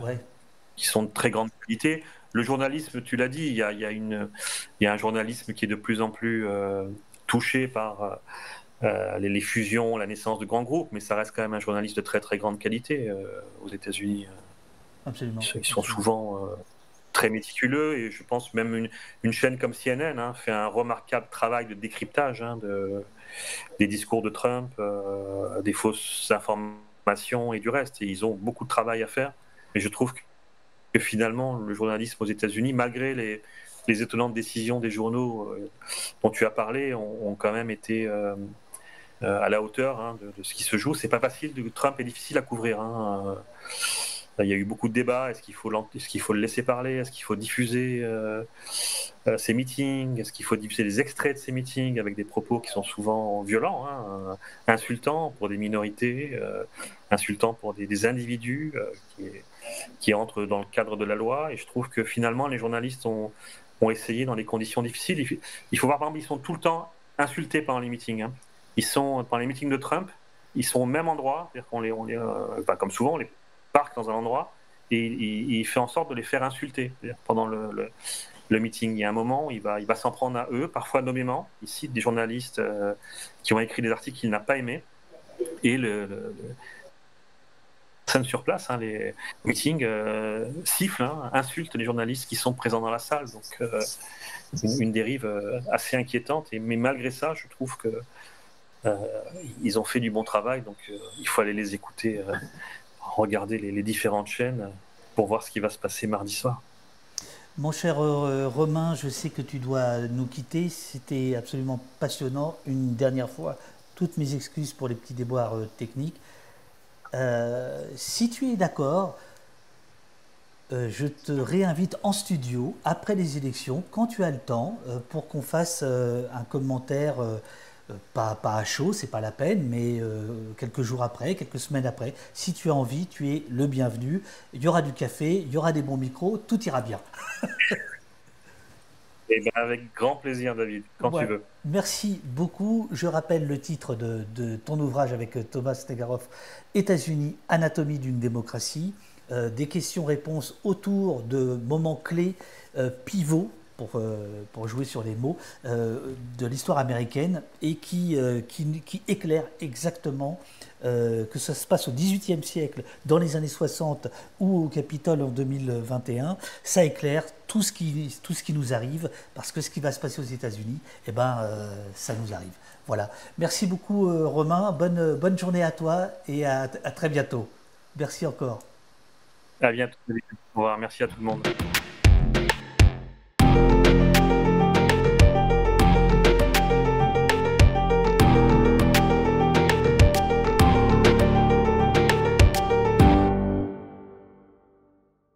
qui sont de très grande qualité. Le journalisme, tu l'as dit, il y a un journalisme qui est de plus en plus touché par les fusions, la naissance de grands groupes, mais ça reste quand même un journaliste de très très grande qualité aux États-Unis. Absolument. Ils sont souvent très méticuleux, et je pense même une chaîne comme CNN fait un remarquable travail de décryptage des discours de Trump, des fausses informations et du reste. Et ils ont beaucoup de travail à faire. Et je trouve que finalement, le journalisme aux États-Unis, malgré les étonnantes décisions des journaux dont tu as parlé, ont quand même été à la hauteur de ce qui se joue. C'est pas facile. Trump est difficile à couvrir. Il y a eu beaucoup de débats. Est-ce qu'il faut le laisser parler ? Est-ce qu'il faut diffuser ses meetings ? Est-ce qu'il faut diffuser des extraits de ses meetings avec des propos qui sont souvent violents, insultants pour des minorités, insultants pour des individus qui entrent dans le cadre de la loi ? Et je trouve que finalement, les journalistes ont essayé dans des conditions difficiles. Il faut voir, par exemple, ils sont tout le temps insultés pendant les meetings. Hein. Ils sont pendant les meetings de Trump, ils sont au même endroit, c'est-à-dire comme souvent, on les parque dans un endroit et il fait en sorte de les faire insulter pendant le meeting. Il y a un moment, il va s'en prendre à eux, parfois nommément. Il cite des journalistes qui ont écrit des articles qu'il n'a pas aimés et personnes sur place, hein, les meetings sifflent, hein, insultent les journalistes qui sont présents dans la salle. Donc, une dérive assez inquiétante. Mais malgré ça, je trouve que ils ont fait du bon travail. Donc, il faut aller les écouter, regarder les différentes chaînes pour voir ce qui va se passer mardi soir. Mon cher Romain, je sais que tu dois nous quitter. C'était absolument passionnant. Une dernière fois, toutes mes excuses pour les petits déboires techniques. Si tu es d'accord, je te réinvite en studio après les élections, quand tu as le temps, pour qu'on fasse un commentaire, pas à chaud, c'est pas la peine, mais quelques jours après, quelques semaines après. Si tu as envie, tu es le bienvenu. Il y aura du café, il y aura des bons micros, tout ira bien. Et ben avec grand plaisir, David, quand tu Ouais. veux. Merci beaucoup. Je rappelle le titre de ton ouvrage avec Thomas Negaroff, États-Unis, Anatomie d'une démocratie. Des questions-réponses autour de moments clés, pivots, pour jouer sur les mots, de l'histoire américaine et qui éclaire exactement que ça se passe au XVIIIe siècle, dans les années 60 ou au Capitole en 2021. Ça éclaire tout ce qui nous arrive, parce que ce qui va se passer aux États-Unis, eh ben, ça nous arrive. Voilà. Merci beaucoup, Romain. Bonne journée à toi et à très bientôt. Merci encore. À bientôt. David. Au revoir. Merci à tout le monde.